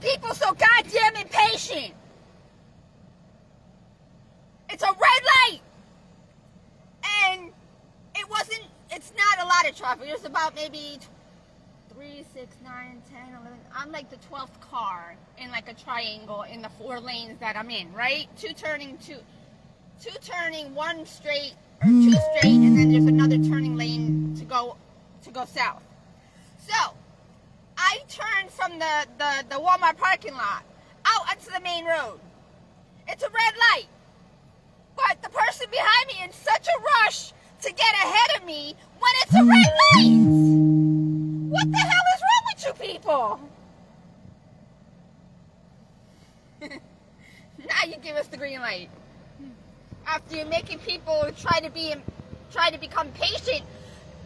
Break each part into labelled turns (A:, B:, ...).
A: people so goddamn impatient? It's a red light. And it's not a lot of traffic. There's about maybe 3, 6, 9, 10, 11. I'm like the 12th car in like a triangle in the 4 lanes that I'm in, right? Two turning, 1 straight, or 2 straight, and then there's another turning lane to go south. So, I turned from the Walmart parking lot out onto the main road. It's a red light. But the person behind me in such a rush to get ahead of me when it's a red light. What the hell is wrong with you people? Now you give us the green light. After you're making people try to become patient,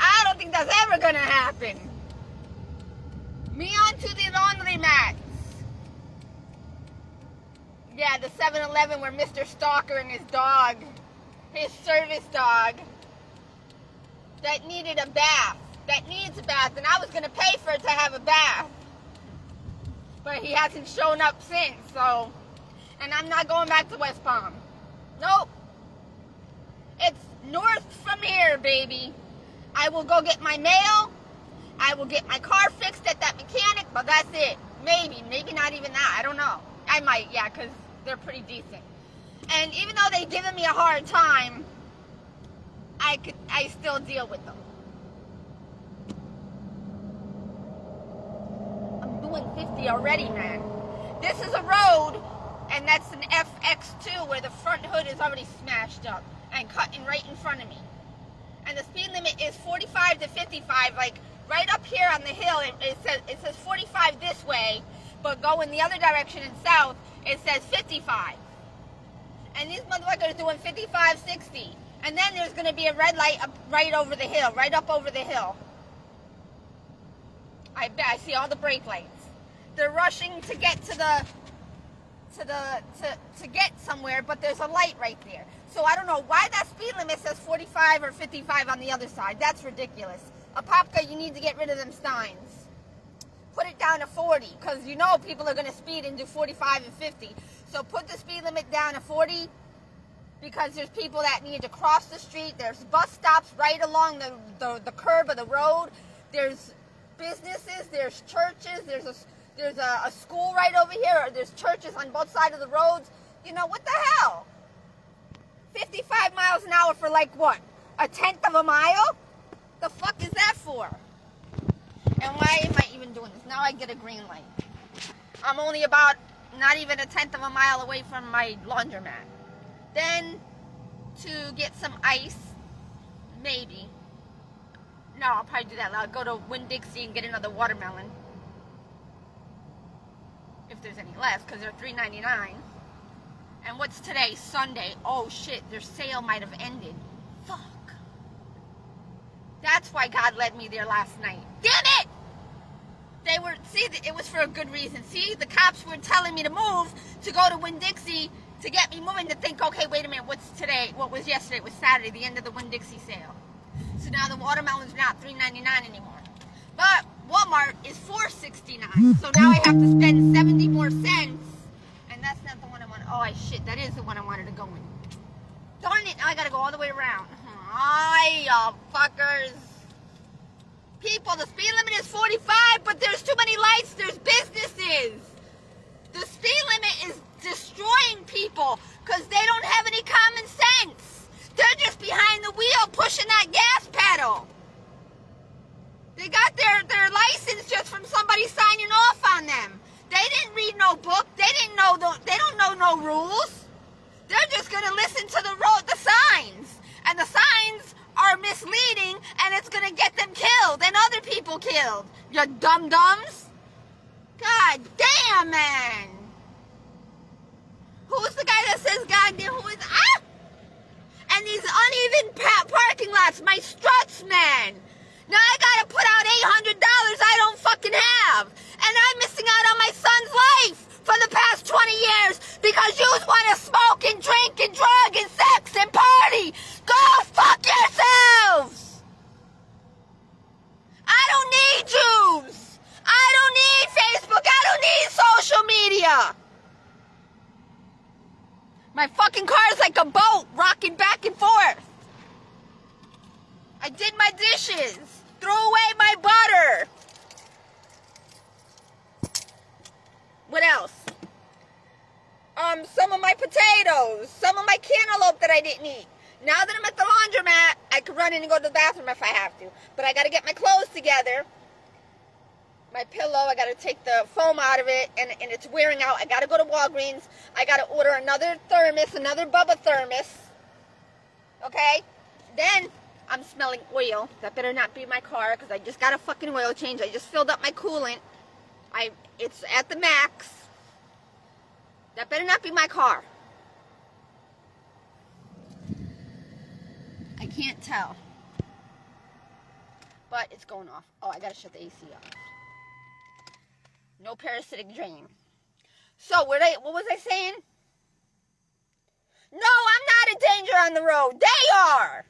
A: I don't think that's ever gonna happen. Me on to the laundromat. Yeah, the 7-Eleven where Mr. Stalker and his dog, his service dog, that needed a bath, that needs a bath, and I was going to pay for it to have a bath. But he hasn't shown up since, so, and I'm not going back to West Palm. Nope. It's north from here, baby. I will go get my mail. I will get my car fixed at that mechanic, but that's it. Maybe not even that. I don't know. I might, yeah, because they're pretty decent. And even though they've given me a hard time, I still deal with them. I'm doing 50 already, man. This is a road, and that's an FX2 where the front hood is already smashed up and cutting right in front of me. And the speed limit is 45 to 55, like right up here on the hill. It says 45 this way, but going the other direction and south, it says 55. And these motherfuckers doing 55, 60. And then there's going to be a red light up right over the hill, right up over the hill. I bet I see all the brake lights. They're rushing to get to get somewhere, but there's a light right there. So I don't know why that speed limit says 45 or 55 on the other side. That's ridiculous. Apopka, you need to get rid of them signs. Put it down to 40, because you know people are going to speed and do 45 and 50. So put the speed limit down to 40, because there's people that need to cross the street. There's bus stops right along the curb of the road. There's businesses, there's churches, there's a school right over here, or there's churches on both sides of the roads. You know, what the hell? 55 miles an hour for like what? 1/10 of a mile? The fuck is that for? And why am I even doing this? Now I get a green light. I'm only about not even 1/10 of a mile away from my laundromat. Then to get some ice, maybe. No, I'll probably do that. I'll go to Winn-Dixie and get another watermelon. If there's any left, because they're $3.99. And what's today? Sunday. Oh shit, their sale might have ended. Fuck. That's why God led me there last night. Damn it! It was for a good reason. See, the cops were telling me to move, to go to Winn-Dixie, to get me moving, to think, okay, wait a minute, what's today? What was yesterday? It was Saturday, the end of the Winn-Dixie sale. So now the watermelons are not $3.99 anymore. But Walmart is $4.69. So now I have to spend 70 more cents. And that's not the one I want. Oh, shit, that is the one I wanted to go in. Darn it, now I gotta go all the way around. Aye, y'all fuckers. People, the speed limit is 45, but there's too many lights, there's businesses. The speed limit is destroying people because they don't have any common sense. They're just behind the wheel pushing that gas pedal. They got their license just from somebody signing off on them. They didn't read no book. They don't know no rules. They're just gonna listen to the signs, and the signs are misleading, and it's gonna get them killed and other people killed. You dum-dums. God damn, man. Who's the guy that says goddamn? Who is And these uneven parking lots, my struts, man. Now I gotta put out $800 I don't fucking have, and I'm missing out on my son's life for the past 20 years because you want to smoke and drink and drug and sex and party. Go fuck yourselves. I don't need Jews. I don't need Facebook. I don't need social My fucking car is like a boat rocking back and forth. I did my dishes. Threw away my butter. What else? Some of my potatoes. Some of my cantaloupe that I didn't eat. Now that I'm at the laundromat, I could run in and go to the bathroom if I have to. But I gotta get my clothes together. My pillow, I gotta take the foam out of it, and it's wearing out. I gotta go to Walgreens. I gotta order another thermos, another Bubba thermos. Okay? Then, I'm smelling oil. That better not be my car, because I just got a fucking oil change. I just filled up my coolant. It's at the max. That better not be my car. I can't tell. But it's going off. Oh, I gotta shut the AC off. No parasitic drain. So, what was I saying? No, I'm not a danger on the road. They are.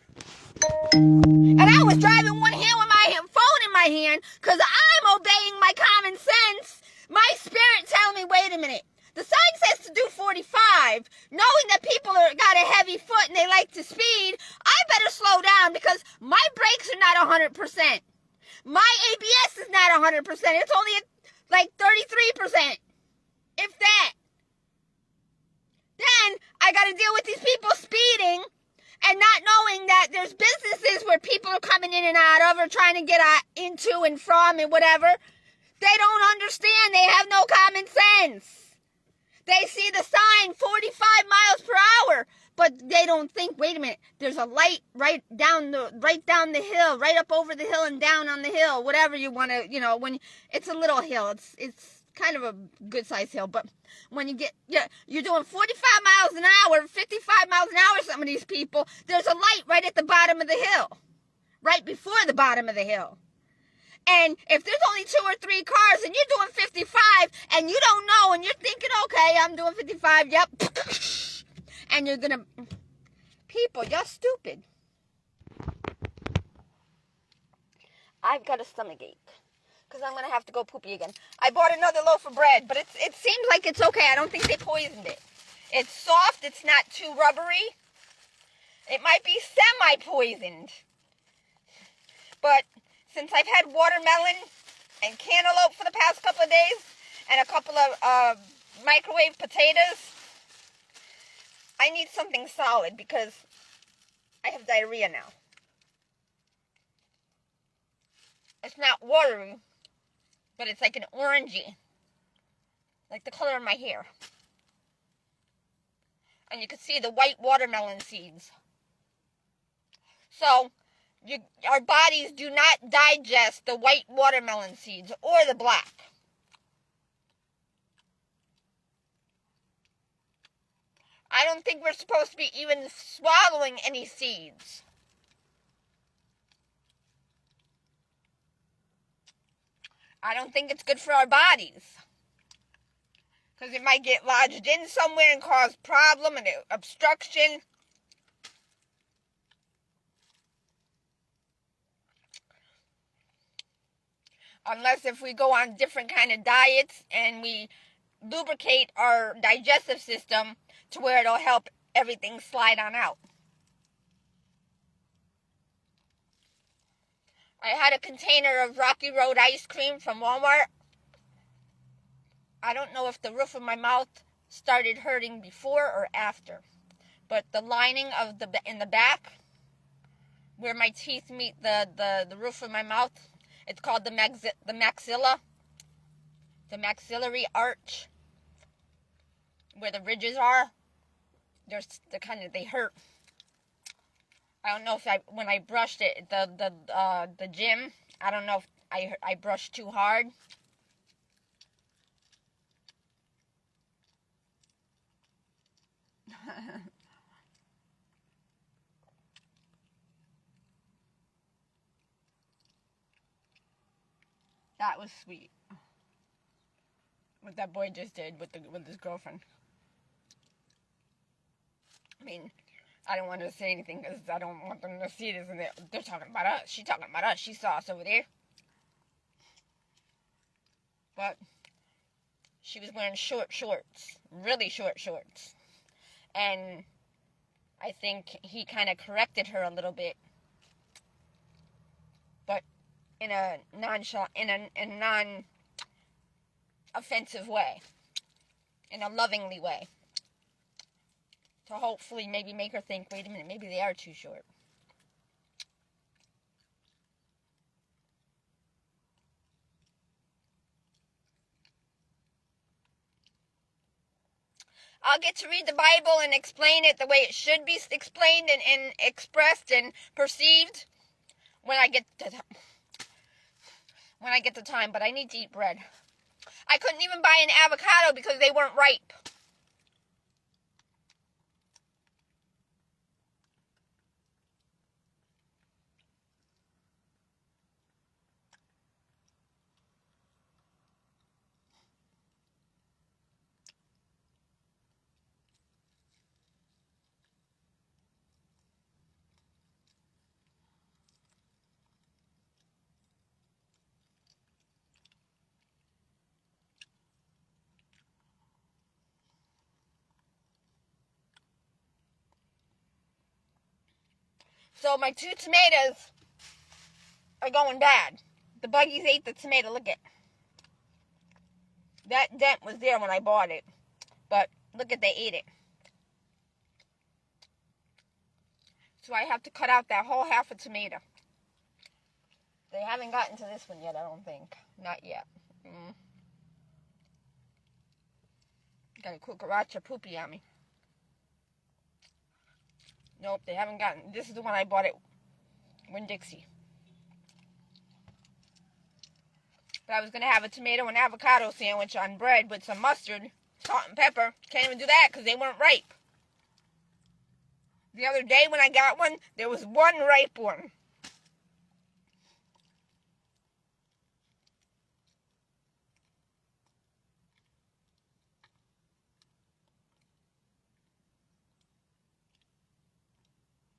A: And I was driving one hand with my phone in my hand because I'm obeying my common sense. My spirit telling me, wait a minute. The sign says to do 45. Knowing that people got a heavy foot and they like to speed, I better slow down because my brakes are not 100%. My ABS is not 100%. It's only like 33%. If that. Then I got to deal with these people speeding and not knowing that there's businesses where people are coming in and out of or trying to get into and from and whatever. They don't understand. They have no common sense. They see the sign 45 miles per hour, but they don't think, wait a minute, there's a light right down the hill, right up over the hill and down on the hill, whatever you want to, when it's a little hill, it's kind of a good sized hill, but when you're doing 45 miles an hour, 55 miles an hour, some of these people, there's a light right at the bottom of the hill, right before the bottom of the hill. And if there's only 2 or 3 cars and you're doing 55 and you don't know and you're thinking, okay, I'm doing 55, yep. And you're going to... People, you're stupid. I've got a stomachache because I'm going to have to go poopy again. I bought another loaf of bread, but it seems like it's okay. I don't think they poisoned it. It's soft. It's not too rubbery. It might be semi-poisoned. But... since I've had watermelon and cantaloupe for the past couple of days and a couple of microwave potatoes, I need something solid because I have diarrhea now. It's not watery, but it's like an orangey, like the color of my hair. And you can see the white watermelon seeds. So... our bodies do not digest the white watermelon seeds or the black. I don't think we're supposed to be even swallowing any seeds. I don't think it's good for our bodies. Because it might get lodged in somewhere and cause problem and obstruction. Unless if we go on different kind of diets and we lubricate our digestive system to where it'll help everything slide on out. I had a container of Rocky Road ice cream from Walmart. I don't know if the roof of my mouth started hurting before or after. But the lining of in the back, where my teeth meet the roof of my mouth, it's called the maxilla, the maxillary arch, where the ridges are. They hurt. I don't know if when I brushed it, the gym, I don't know if I brushed too hard. That was sweet. What that boy just did with his girlfriend. I mean, I don't want to say anything because I don't want them to see this. And they're talking about us. She's talking about us. She saw us over there. But she was wearing short shorts. Really short shorts. And I think he kind of corrected her a little bit, but in a non-offensive way, in a lovingly way, to hopefully maybe make her think, wait a minute, maybe they are too short. I'll get to read the Bible and explain it the way it should be explained and expressed and perceived when I get the time, but I need to eat bread. I couldn't even buy an avocado because they weren't ripe. So my 2 tomatoes are going bad. The buggies ate the tomato. Look at that dent was there when I bought it, but look at they ate it. So I have to cut out that whole half a tomato. They haven't gotten to this one yet, I don't think. Not yet. Got a cucaracha poopy on me. Nope, they haven't gotten. This is the one I bought at Winn-Dixie. But I was going to have a tomato and avocado sandwich on bread with some mustard, salt, and pepper. Can't even do that because they weren't ripe. The other day when I got one, there was one ripe one.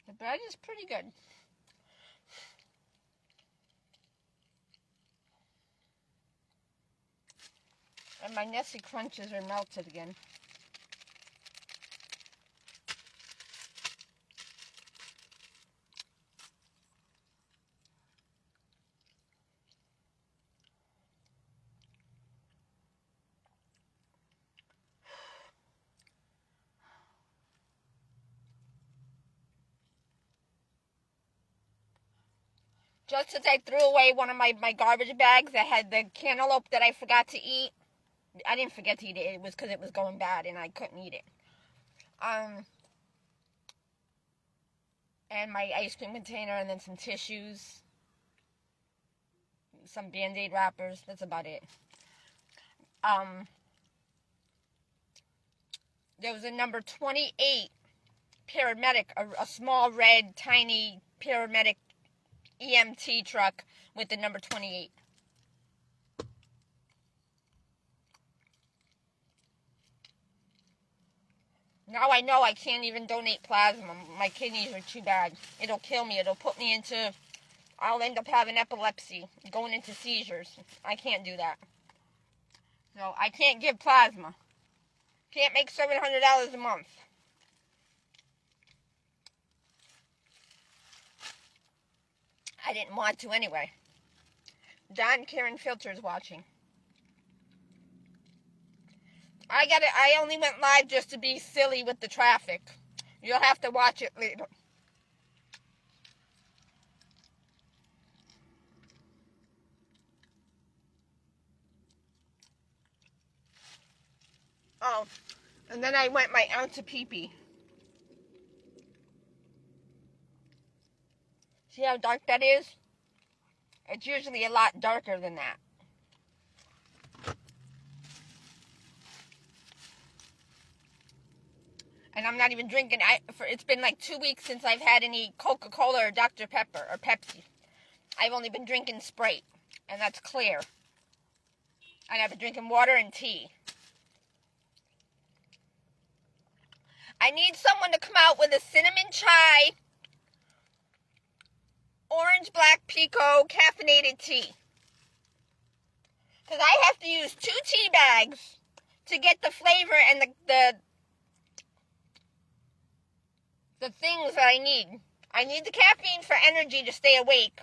A: The bread is pretty good. And my Nestle Crunches are melted again. Just as I threw away one of my garbage bags that had the cantaloupe that I forgot to eat. I didn't forget to eat it. It was because it was going bad and I couldn't eat it. And my ice cream container and then some tissues. Some Band-Aid wrappers. That's about it. There was a number 28 paramedic, a small red tiny paramedic EMT truck with the number 28. Now I know I can't even donate plasma. My kidneys are too bad. It'll kill me. It'll put me into... I'll end up having epilepsy, going into seizures. I can't do that. So I can't give plasma. Can't make $700 a month. I didn't want to anyway. Don Karen Filter's watching. I only went live just to be silly with the traffic. You'll have to watch it later. Oh, and then I went my ounce of pee-pee. See how dark that is? It's usually a lot darker than that. And I'm not even drinking. It's been like 2 weeks since I've had any Coca-Cola or Dr. Pepper or Pepsi. I've only been drinking Sprite, and that's clear. And I've been drinking water and tea. I need someone to come out with a cinnamon chai, orange black pico caffeinated tea. Because I have to use 2 tea bags to get the flavor and the the things that I need. I need the caffeine for energy to stay awake.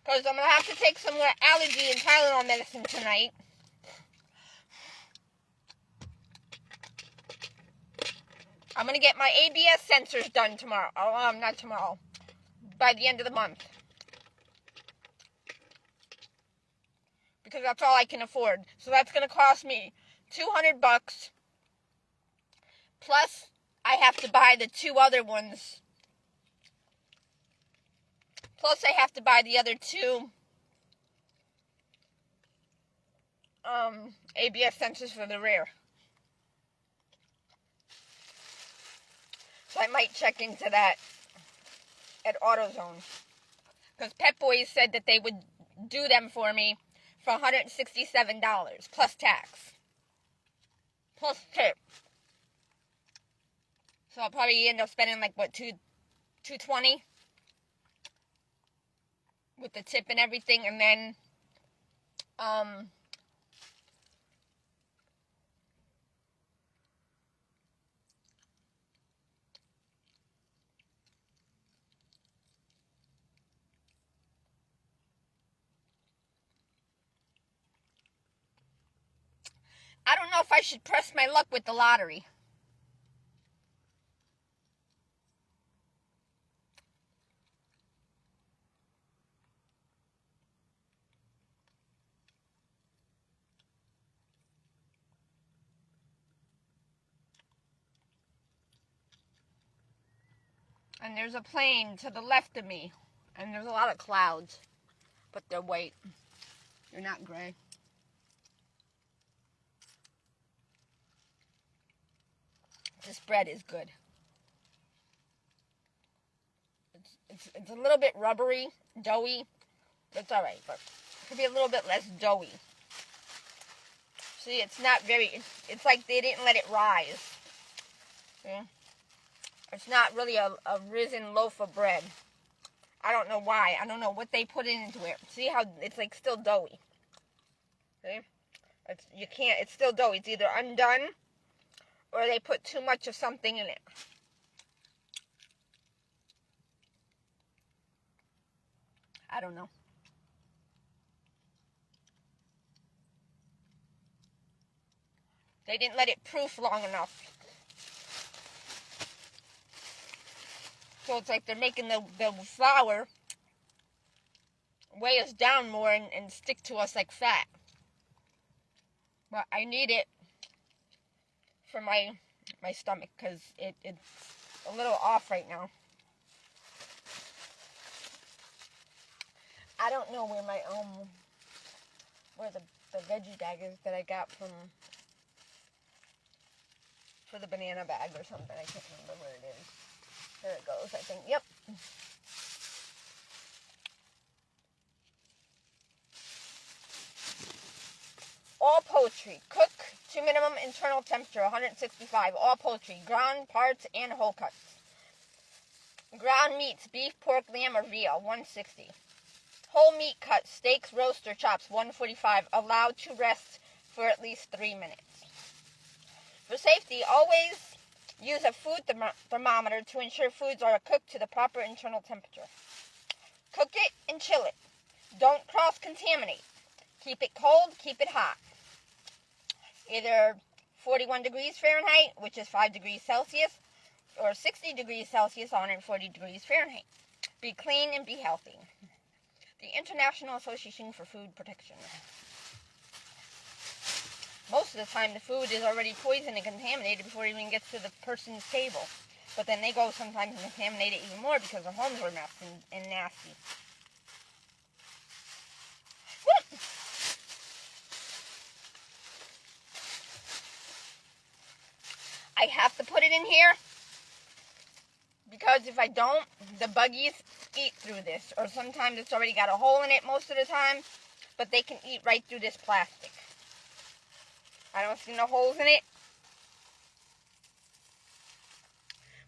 A: Because I'm going to have to take some more allergy and Tylenol medicine tonight. I'm going to get my ABS sensors done tomorrow. Oh, not tomorrow. By the end of the month. Because that's all I can afford. So that's going to cost me $200. Plus, I have to buy the 2 other ones. Plus, I have to buy the other 2 ABS sensors for the rear. So I might check into that at AutoZone. Because Pep Boys said that they would do them for me for $167 plus tax. Plus tip. So I'll probably end up spending like what, $220 with the tip and everything, and then I don't know if I should press my luck with the lottery. And there's a plane to the left of me. And there's a lot of clouds. But they're white. They're not gray. This bread is good. It's a little bit rubbery, doughy. It's alright, but it could be a little bit less doughy. See, it's not very, it's like they didn't let it rise. See? It's not really a risen loaf of bread. I don't know why. I don't know what they put into it. See how it's like still doughy. See? It's still doughy. It's either undone or they put too much of something in it. I don't know. They didn't let it proof long enough. So it's like they're making the flour weigh us down more and stick to us like fat. But I need it for my stomach because it's a little off right now. I don't know where my where the veggie bag is that I got for the banana bag or something. I can't remember where it is. There it goes, I think. Yep. All poultry. Cook to minimum internal temperature, 165. All poultry. Ground parts and whole cuts. Ground meats, beef, pork, lamb, or veal, 160. Whole meat cuts, steaks, roast, or chops, 145. Allowed to rest for at least 3 minutes. For safety, always use a food thermometer to ensure foods are cooked to the proper internal temperature. Cook it and chill it. Don't cross-contaminate. Keep it cold, keep it hot. Either 41 degrees Fahrenheit, which is 5 degrees Celsius, or 60 degrees Celsius, 140 degrees Fahrenheit. Be clean and be healthy. The International Association for Food Protection. Most of the time, the food is already poisoned and contaminated before it even gets to the person's table. But then they go sometimes and contaminate it even more because their homes were messed and nasty. I have to put it in here because if I don't, the buggies eat through this. Or sometimes it's already got a hole in it most of the time, but they can eat right through this plastic. I don't see no holes in it,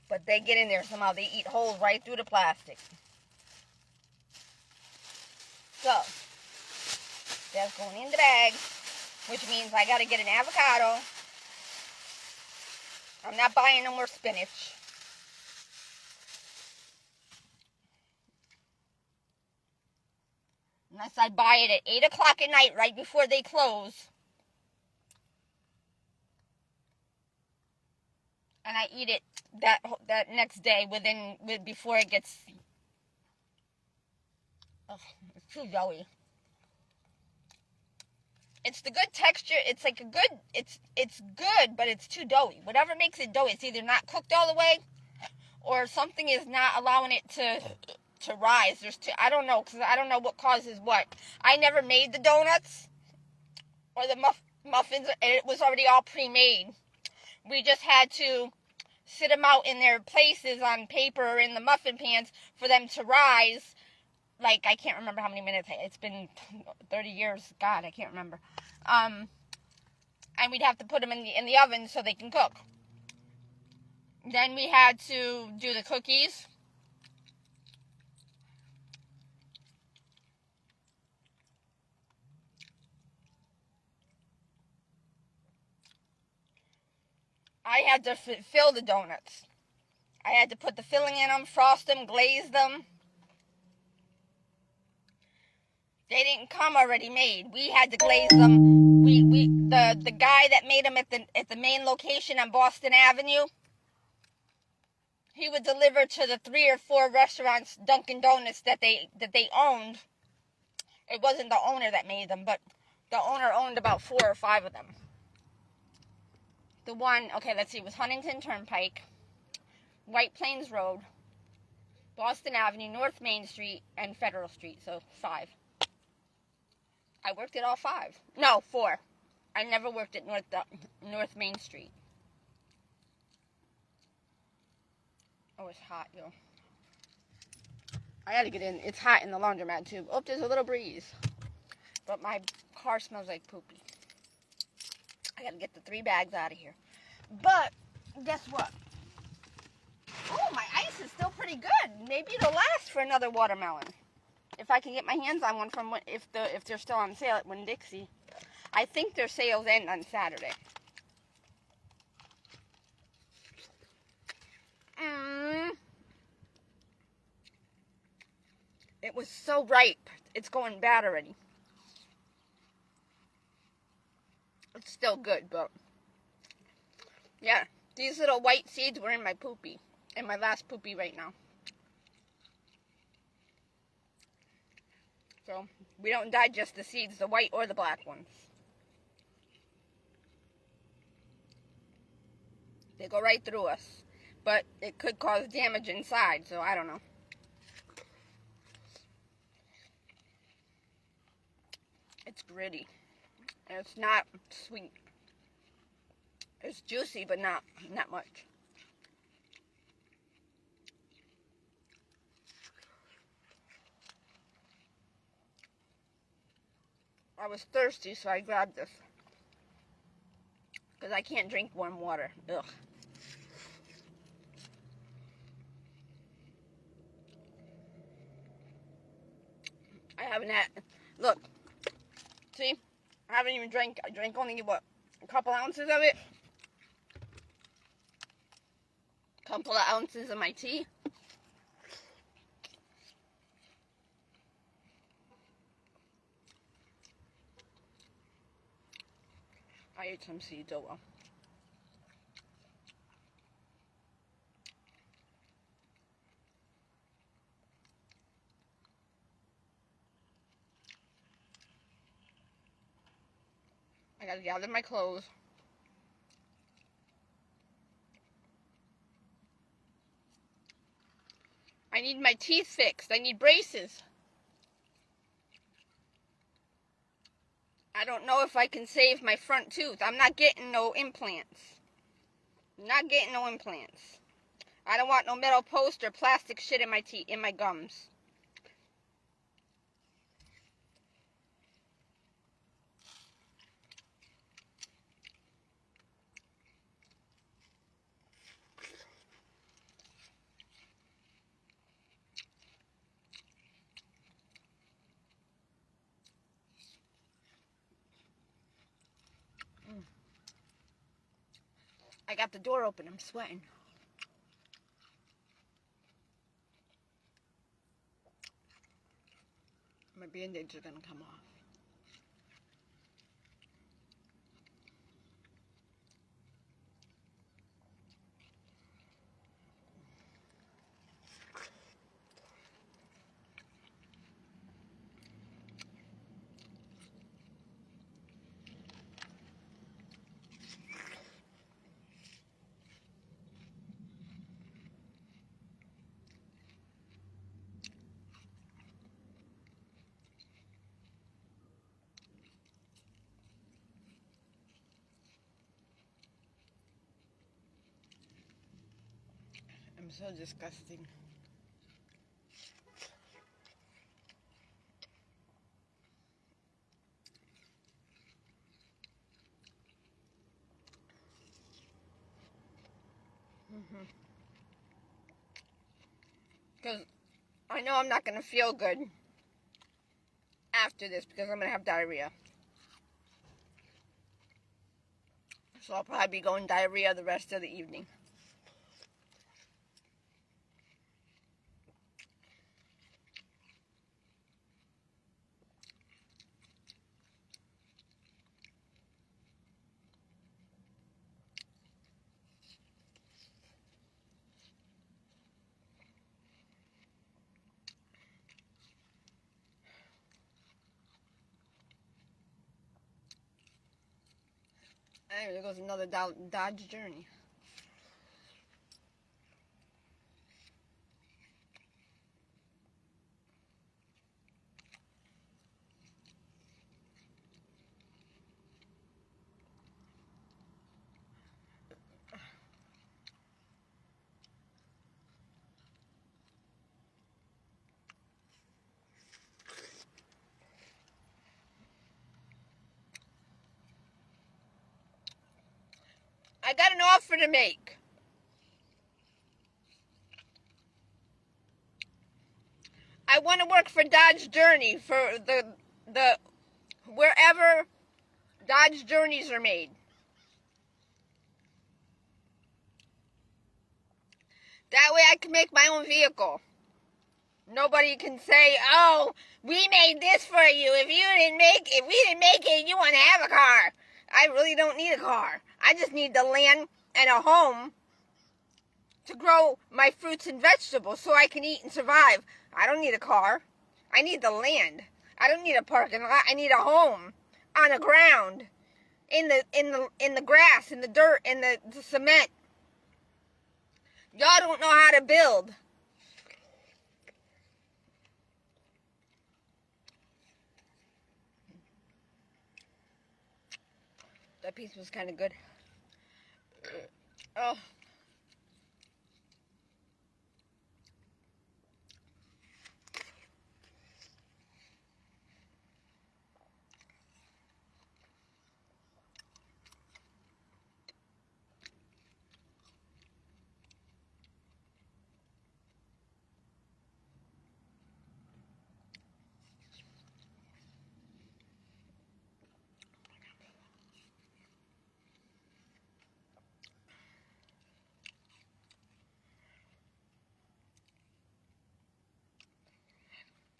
A: but they get in there somehow. They eat holes right through the plastic. So, that's going in the bag, which means I got to get an avocado. I'm not buying no more spinach. unless I buy it at 8 o'clock at night right before they close. And I eat it that next day before it gets... Oh, it's too doughy. It's the good texture. It's like it's good, but it's too doughy. Whatever makes it doughy, it's either not cooked all the way, or something is not allowing it to rise. I don't know, because I don't know what causes what. I never made the donuts or the muffins, and it was already all pre-made. We just had to sit them out in their places on paper or in the muffin pans for them to rise. Like, I can't remember how many minutes. It's been 30 years. God, I can't remember. And we'd have to put them in the oven so they can cook. Then we had to do the cookies. I had to fill the donuts. I had to put the filling in them, frost them, glaze them. They didn't come already made. We had to glaze them. The guy that made them at the main location on Boston Avenue, he would deliver to the 3 or 4 restaurants, Dunkin' Donuts, that they owned. It wasn't the owner that made them, but the owner owned about 4 or 5 of them. The one, okay, let's see, it was Huntington Turnpike, White Plains Road, Boston Avenue, North Main Street, and Federal Street, so 5. I worked at all 5. No, 4. I never worked at North Main Street. Oh, it's hot, yo. I gotta get in. It's hot in the laundromat, too. Oh, there's a little breeze. But my car smells like poopy. I gotta get the 3 bags out of here. But, guess what? Oh, my ice is still pretty good. Maybe it'll last for another watermelon. If I can get my hands on one if they're still on sale at Winn-Dixie. I think their sales end on Saturday. It was so ripe. It's going bad already. It's still good, but yeah, these little white seeds were in my poopy. In my last poopy right now. So, we don't digest the seeds, the white or the black ones. They go right through us. But it could cause damage inside, so I don't know. It's gritty. And it's not sweet. It's juicy, but not much. I was thirsty, so I grabbed this. Because I can't drink warm water. Ugh. I haven't had... Look. See? I haven't even drank... I drank only, what? A couple ounces of it? A couple of ounces of my tea? I ate some seeds, oh well. I gotta gather my clothes. I need my teeth fixed. I need braces. I don't know if I can save my front tooth. I'm not getting no implants. Not getting no implants. I don't want no metal post or plastic shit in my teeth, in my gums. I got the door open. I'm sweating. My
B: Band-Aids are going to come off. I'm so disgusting. Because I know I'm not going to feel good after this because I'm going to have diarrhea. So I'll probably be going diarrhea the rest of the evening. Anyway, there goes another Dodge Journey. I got an offer to make. I want to work for Dodge Journey for the wherever Dodge Journeys are made. That way I can make my own vehicle. Nobody can say, "Oh, we made this for you. If we didn't make it, you want to have a car." I really don't need a car. I just need the land and a home to grow my fruits and vegetables so I can eat and survive. I don't need a car. I need the land. I don't need a parking lot. I need a home on the ground, in the grass, in the dirt, in the cement. Y'all don't know how to build. That piece was kind of good. Oh.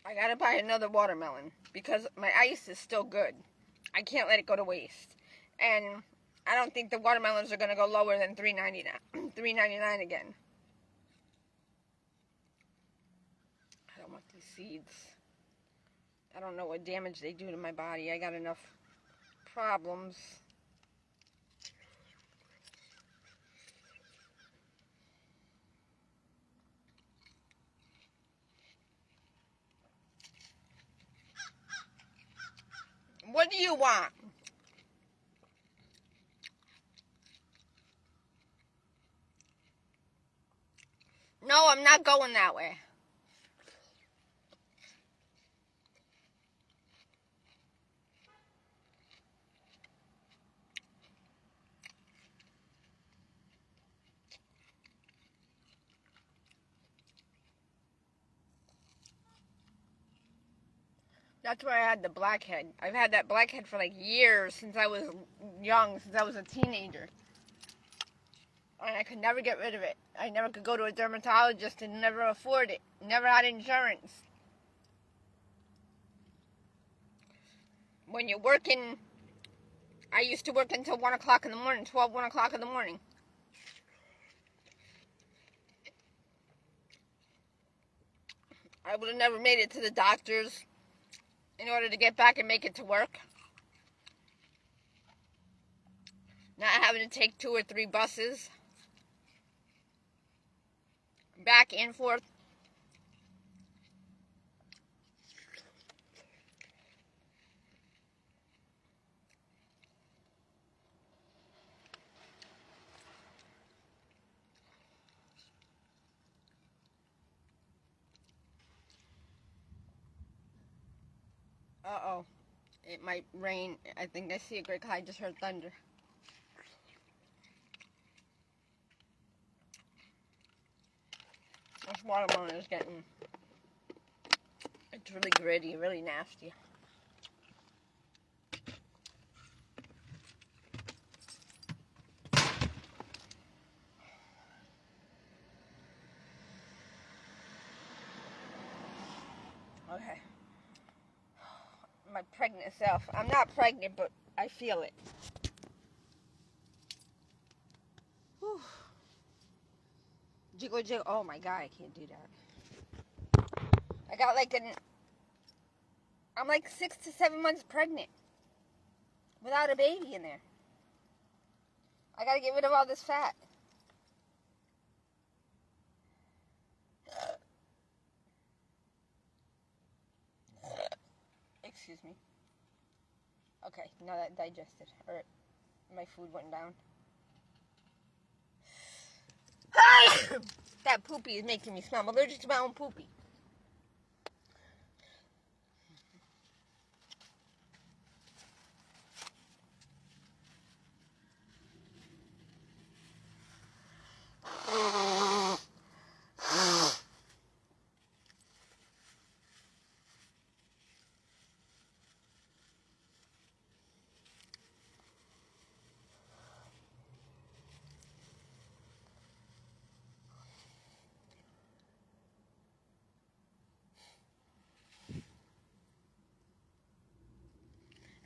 B: I gotta buy another watermelon because my ice is still good. I can't let it go to waste. And I don't think the watermelons are gonna go lower than $3.99. $3.99 again. I don't want these seeds. I don't know what damage they do to my body. I got enough problems. What do you want? No, I'm not going that way. That's where I had the blackhead. I've had that blackhead for like years, since I was young, since I was a teenager. And I could never get rid of it. I never could go to a dermatologist and never afford it. Never had insurance. when you're working, I used to work until 1 o'clock in the morning, 1 o'clock in the morning. I would have never made it to the doctor's in order to get back and make it to work. Not having to take 2 or 3 buses back and forth. Uh-oh. It might rain. I think I see a gray cloud. I just heard thunder. This watermelon is getting... It's really gritty, really nasty. Okay. My pregnant self. I'm not pregnant, but I feel it. Whew. Jiggle, jiggle. Oh my God, I can't do that. I got like I'm like 6 to 7 months pregnant without a baby in there. I gotta get rid of all this fat. Excuse me. Okay, now that digested. Or my food went down. That poopy is making me smell. I'm allergic to my own poopy.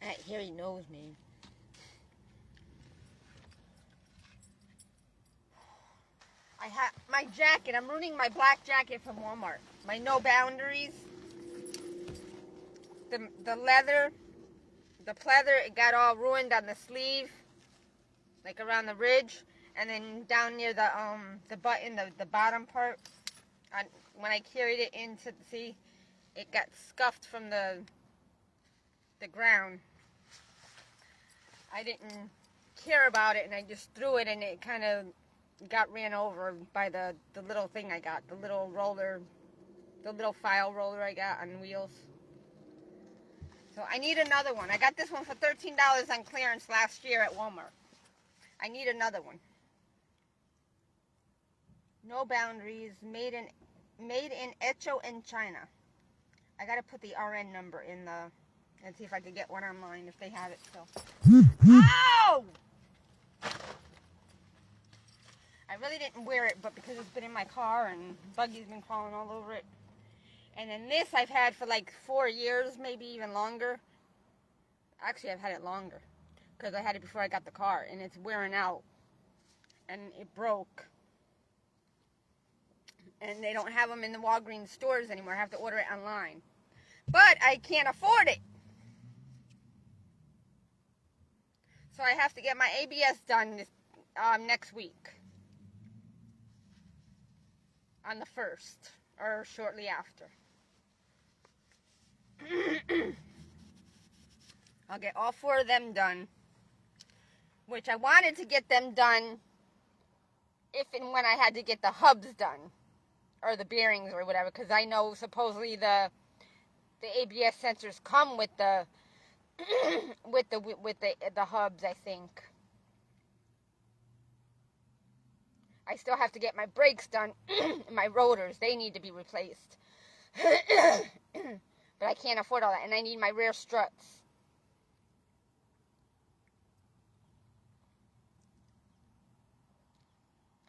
B: That hairy nose, man. I have my jacket. I'm ruining my black jacket from Walmart. My No Boundaries. The leather, the pleather, it got all ruined on the sleeve, like around the ridge, and then down near the button, the bottom part. When I carried it into the sea, it got scuffed from the ground. I didn't care about it, and I just threw it, and it kind of got ran over by the little thing I got, the little roller, the little file roller I got on wheels. So I need another one. I got this one for $13 on clearance last year at Walmart. I need another one. No Boundaries, made in Echo in China. I gotta put the RN number in and see if I could get one online if they have it still. Ow! I really didn't wear it, but because it's been in my car and Buggy's been crawling all over it. And then this I've had for like 4 years, maybe even longer. Actually, I've had it longer because I had it before I got the car, and it's wearing out. And it broke. And they don't have them in the Walgreens stores anymore. I have to order it online. But I can't afford it. So I have to get my ABS done next week. On the 1st, or shortly after. I'll get all 4 of them done, which I wanted to get them done if and when I had to get the hubs done, or the bearings or whatever, because I know supposedly the ABS sensors come with the with the hubs, I think. I still have to get my brakes done. My rotors, they need to be replaced. But I can't afford all that. And I need my rear struts.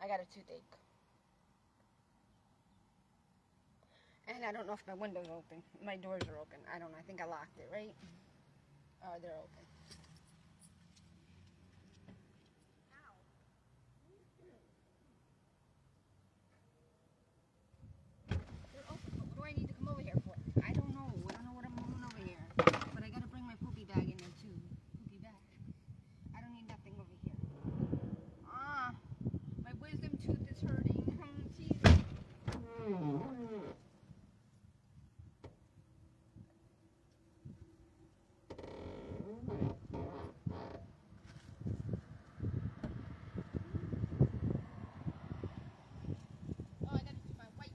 B: I got a toothache. And I don't know if my window's open. My doors are open. I don't know. I think I locked it, right? Oh, they're open. They're open, but what do I need to come over here for? I don't know. I don't know what I'm moving over here. But I gotta bring my poopy bag in there too. Poopy bag. I don't need nothing over here. Ah, my wisdom tooth is hurting. Jesus. Oh, I gotta do my white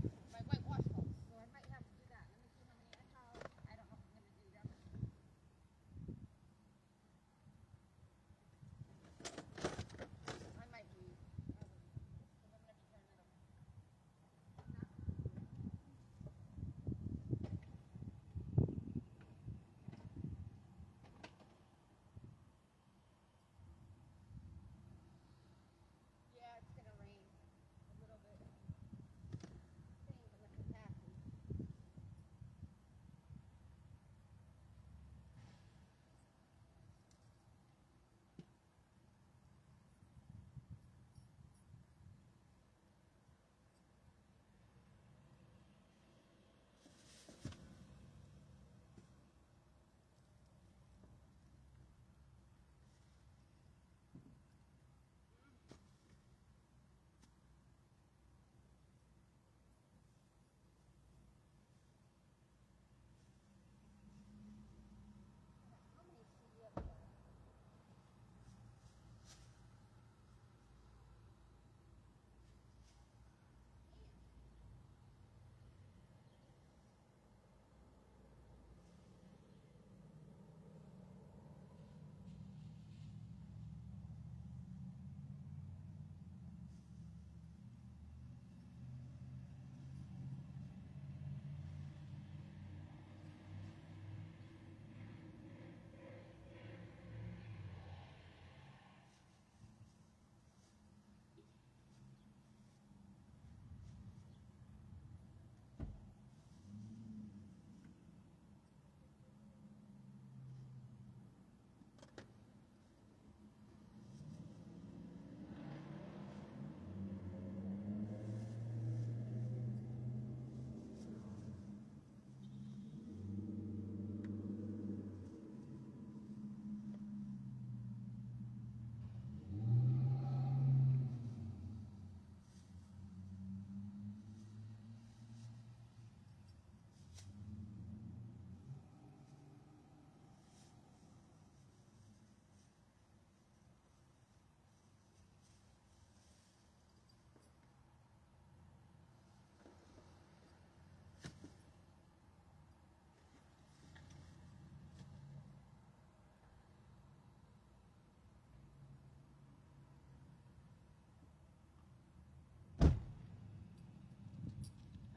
B: washcloths, so I might have to do that. Let me see how many I have. I don't know if I'm gonna do them. I might be. I'm gonna be turning it over. Yeah, it's gonna rain a little bit. Same, but not capacity.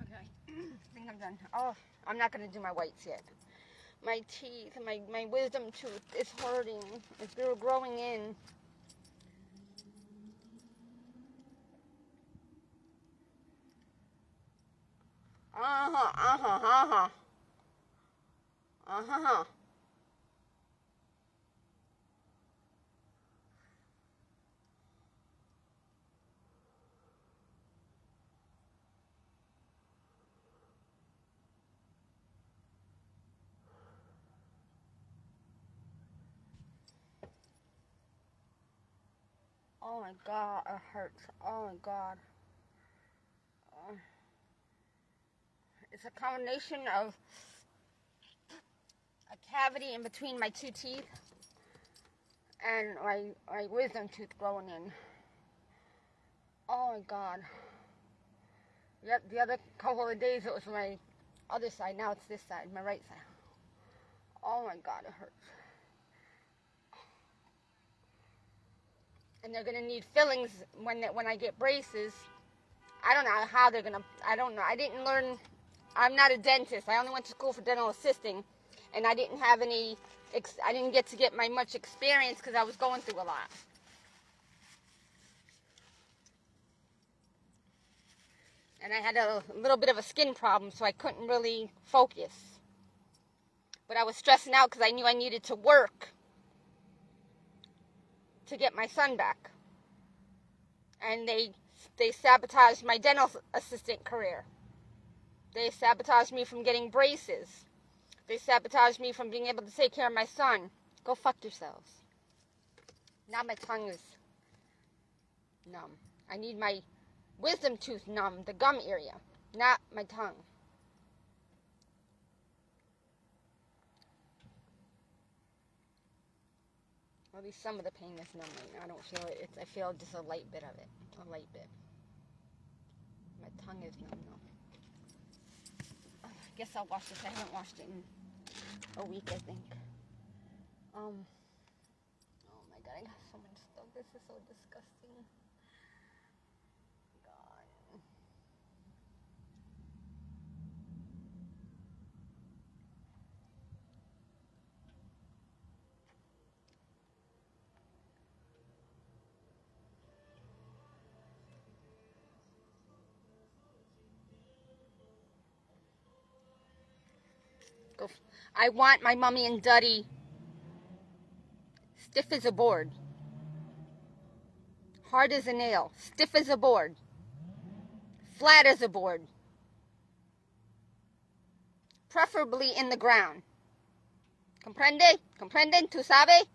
B: Okay, I think I'm done. Oh, I'm not gonna do my whites yet. My teeth, my wisdom tooth is hurting. It's growing in. Uh-huh, uh-huh, uh-huh. Uh-huh. Oh my God, it hurts. Oh my God. Uh, it's a combination of a cavity in between my two teeth and my wisdom tooth growing in. Oh my God. Yep, the other couple of days it was my other side. Now it's this side, my right side. Oh my God, it hurts. And they're gonna need fillings when I get braces. I don't know how they're gonna. I don't know. I didn't learn. I'm not a dentist. I only went to school for dental assisting, and I didn't have any. I didn't get to get my much experience because I was going through a lot. And I had a little bit of a skin problem, so I couldn't really focus.
A: But I was stressing out because I knew I needed to work to get my son back. And they sabotaged my dental assistant career. They sabotaged me from getting braces. They sabotaged me from being able to take care of my son. Go fuck yourselves. Now my tongue is numb. I need my wisdom tooth numb, the gum area, not my tongue. Or at least some of the pain is numb right now. I don't feel it. I feel just a light bit of it. A light bit. My tongue is numb though. I guess I'll wash this. I haven't washed it in a week, I think. Oh my god, I got so much stuff. This is so disgusting. God. I want my mummy and daddy stiff as a board, hard as a nail, stiff as a board, flat as a board, preferably in the ground. Comprende? Comprenden? Tu sabe?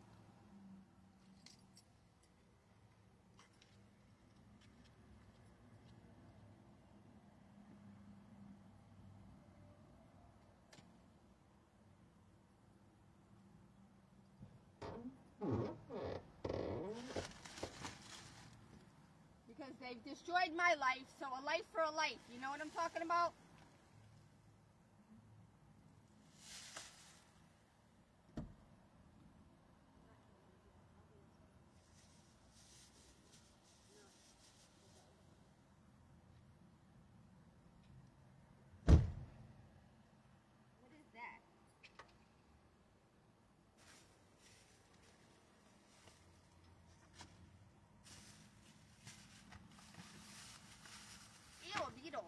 A: Because they've destroyed my life, so a life for a life. You know what I'm talking about? What is that? Ew, a beetle.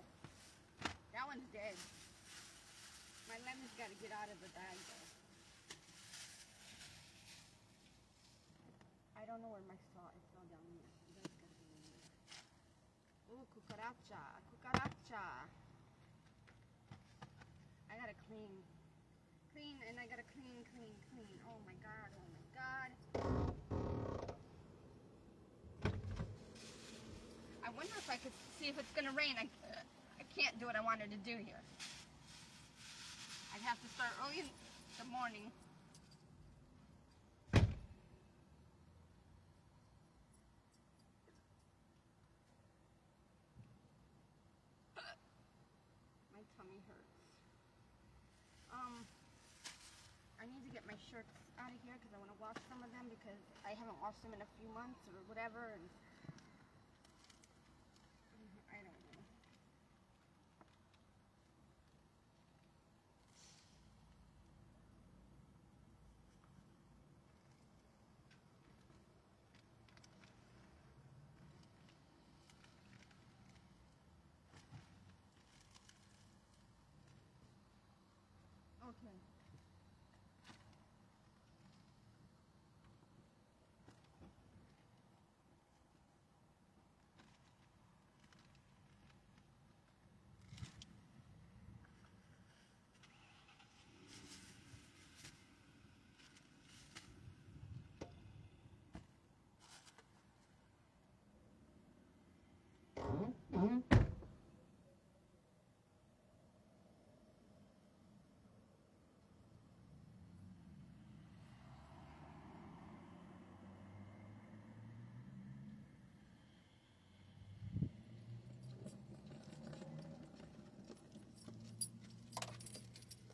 A: That one's dead. My lemon's got to get out of the bag, though. I don't know where my straw is. It fell down here. That's got to be in there. Ooh, cucaracha. Cucaracha. I got to clean. Clean, and I got to clean. Oh my god, oh my god. I wonder if I could see if it's going to rain. I can't do what I wanted to do here. I'd have to start early in the morning. My tummy hurts. I need to get my shirts out of here because I want to wash some of them because I haven't washed them in a few months or whatever. And I don't know. Okay.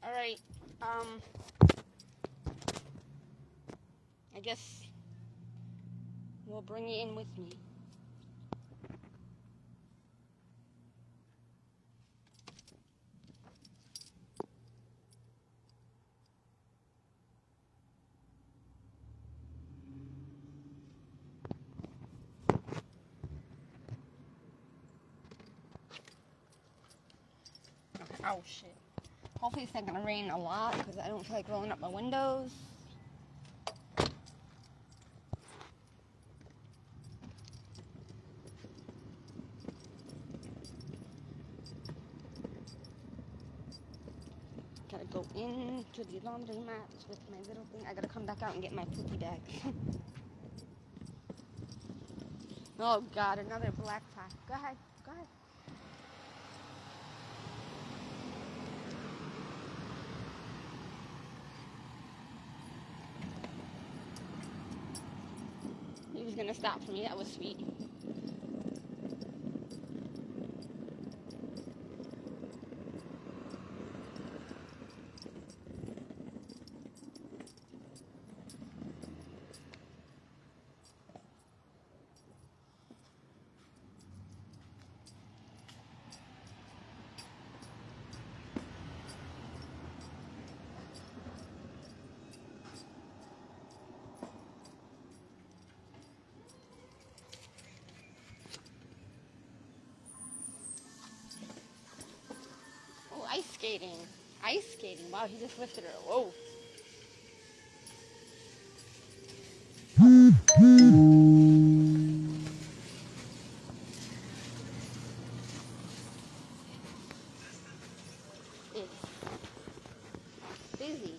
A: All right. I guess we'll bring you in with me. Okay. Oh shit. Hopefully it's not gonna rain a lot because I don't feel like rolling up my windows. Gotta go into the laundry mats with my little thing. I gotta come back out and get my poopy bag. Oh God, another black tie. Go ahead, go ahead. He was gonna stop for me. That was sweet. Oh, ice skating. Ice skating. Wow, he just lifted her. Whoa. It's busy.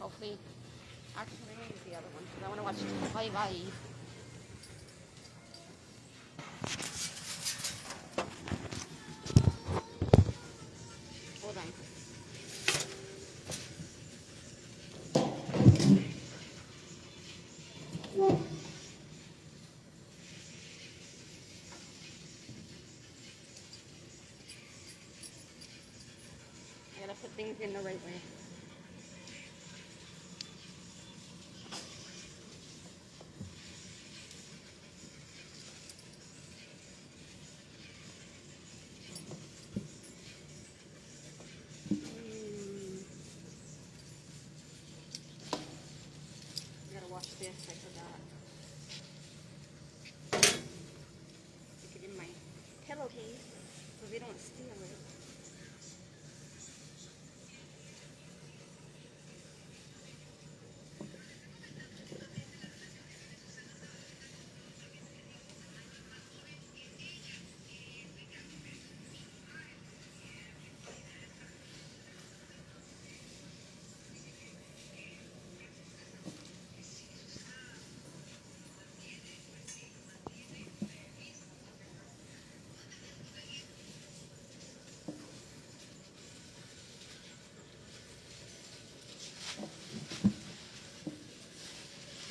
A: Hopefully, actually, maybe the other one because I want to watch Vai Vai. Hold on. I gotta put things in the right way. I gotta watch this. I forgot. Stick it in my pillowcase so they don't steal it.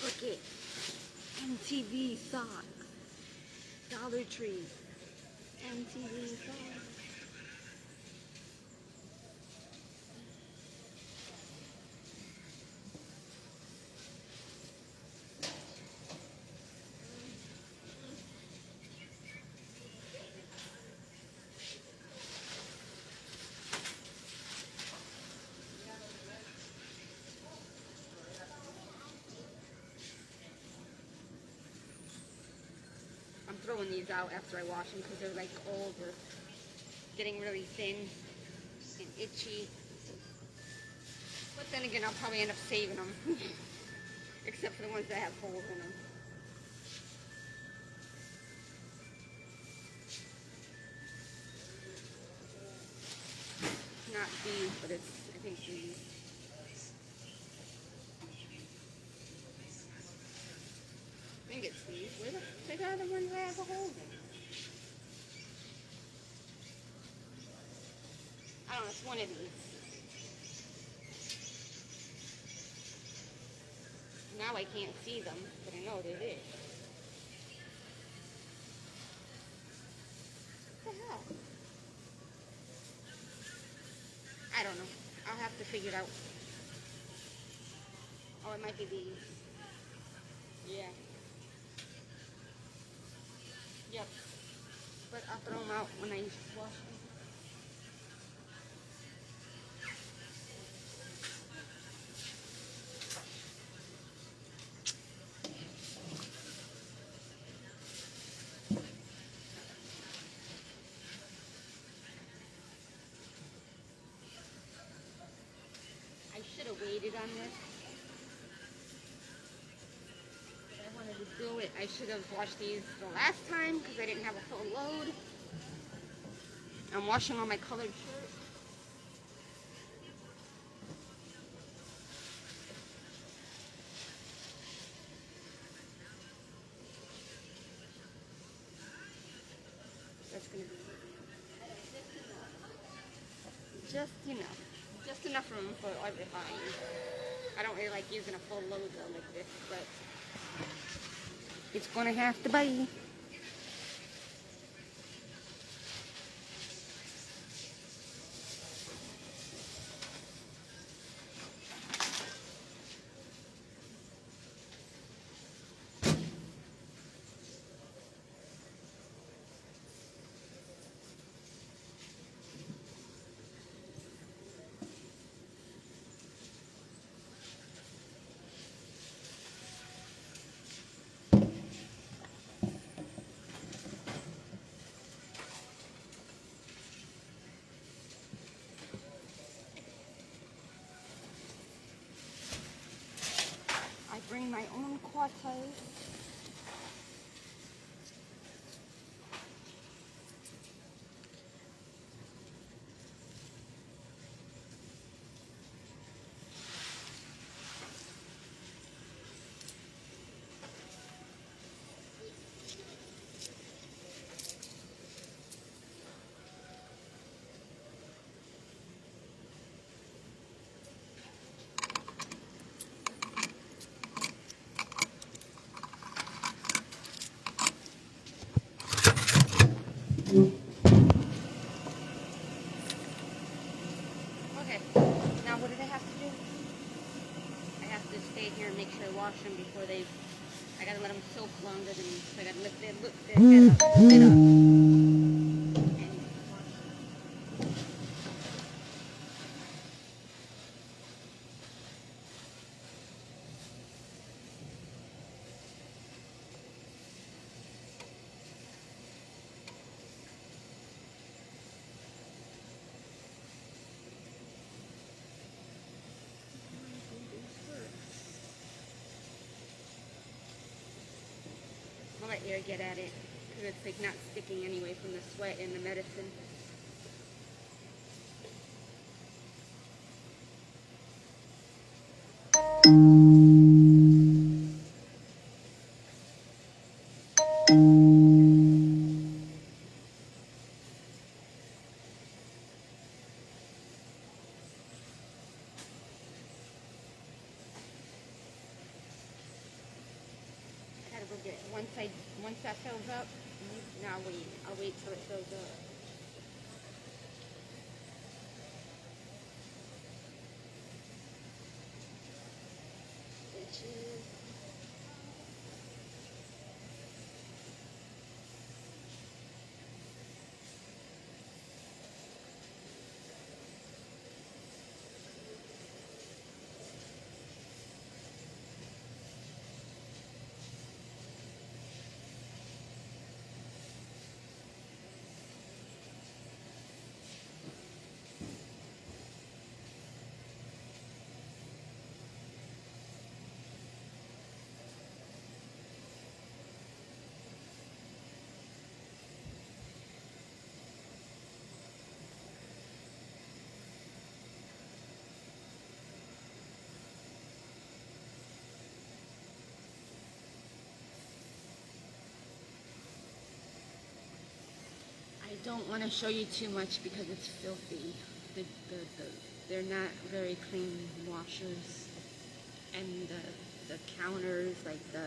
A: Look it. MTV socks. Dollar Tree. MTV socks. I'm throwing these out after I wash them because they're like old or getting really thin and itchy. But then again, I'll probably end up saving them. Except for the ones that have holes in them. It's not these, but it's, I think these. I think it's these. Where the frick are the ones that have the holes in them? I don't know, it's one of these. Now I can't see them, but I know they're there. What the hell? I don't know. I'll have to figure it out. Oh, it might be these. Yeah. Yep. But I'll throw them out when I wash them. have waited on this. I wanted to do it. I should have washed these the last time because I didn't have a full load. I'm washing all my colored shirts. That's going to be just enough room for everything. I don't really like using a full load though like this, but it's going to have to be. I bring my own quarters. Okay, now what did I have to do? I have to stay here and make sure I wash them before they, I gotta let them soak longer than, so I gotta lift their head up, and wash them. I'll let air get at it, because it's like not sticking anyway from the sweat and the medicine. I gotta go get it. Once that fills up, now I'll wait till it fills up. Bitches. I don't want to show you too much because it's filthy. They're not very clean washers. And the counters, like the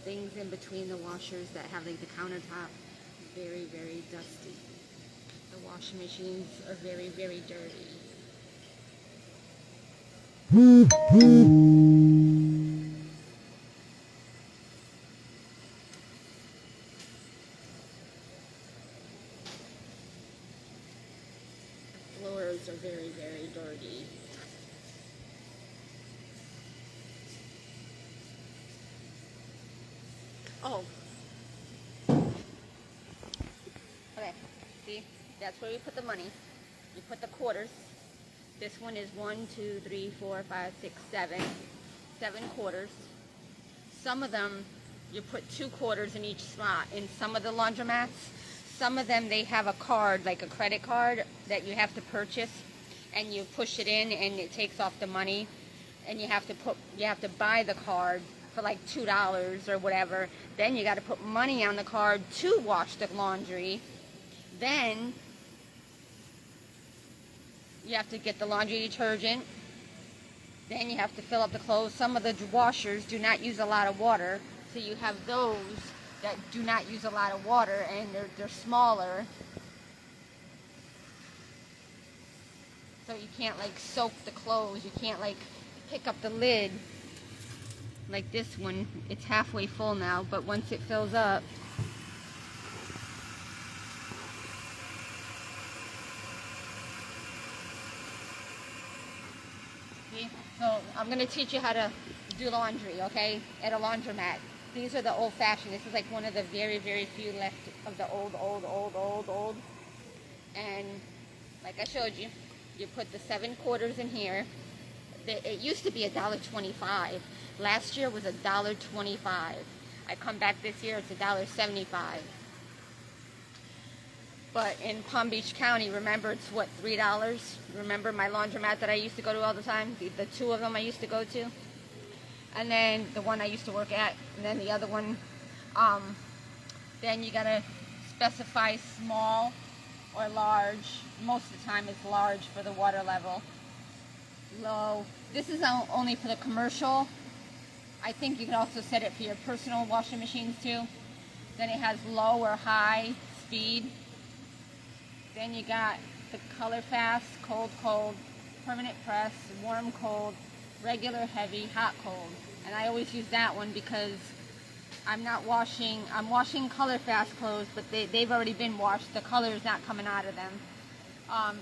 A: things in between the washers that have like the countertop, very, very dusty. The washing machines are very, very dirty. The floors are very, very dirty. Oh. Okay, see? That's where we put the money. You put the quarters
B: This one is 1, 2, 3, 4, 5, 6, 7. 7 quarters. Some of them, you put 2 quarters in each slot. In some of the laundromats, some of them, they have a card, like a credit card, that you have to purchase, and you push it in, and it takes off the money, and you have to buy the card for like $2 or whatever. Then you got to put money on the card to wash the laundry. Then you have to get the laundry detergent. Then you have to fill up the clothes. Some of the washers do not use a lot of water, so you have those that do not use a lot of water, and they're smaller. So you can't like soak the clothes. You can't like pick up the lid. Like this one, it's halfway full now, but once it fills up, see? So I'm going to teach you how to do laundry, okay, at a laundromat. These are the old-fashioned. This is like one of the very, very few left of the old. And like I showed you, you put the 7 quarters in here. It used to be $1.25. Last year was $1.25. I come back this year, it's $1.75. But in Palm Beach County, remember, it's what, $3? Remember my laundromat that I used to go to all the time? The 2 of them I used to go to. And then the one I used to work at, and then the other one. Then you gotta specify small or large. Most of the time it's large for the water level. Low. This is only for the commercial. I think you can also set it for your personal washing machines too. Then it has low or high speed. Then you got the color fast, cold, permanent press, warm, cold, regular, heavy, hot, cold. And I always use that one because I'm washing color fast clothes, but they've already been washed. The color is not coming out of them.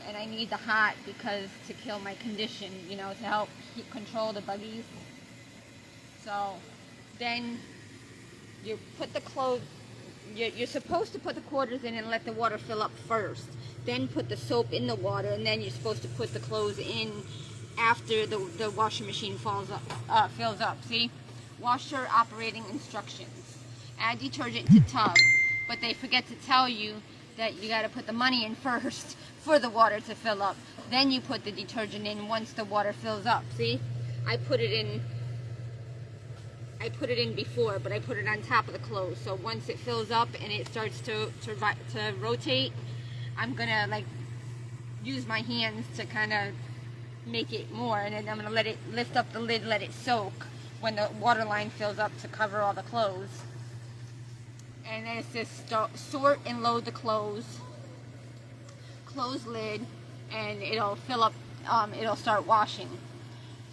B: And I need the hot because to kill my condition, you know, to help control the buggies. So then you put the clothes, you're supposed to put the quarters in and let the water fill up first. Then put the soap in the water, and then you're supposed to put the clothes in after the washing machine fills up. See? Washer operating instructions. Add detergent to tub, but they forget to tell you that you got to put the money in first for the water to fill up. Then you put the detergent in once the water fills up. See? I put it in before, but I put it on top of the clothes. So once it fills up and it starts to rotate, I'm gonna like use my hands to kind of make it more, and then I'm gonna let it lift up the lid, let it soak when the water line fills up to cover all the clothes. And then it's just sort and load the clothes, close lid, and it'll fill up. It'll start washing.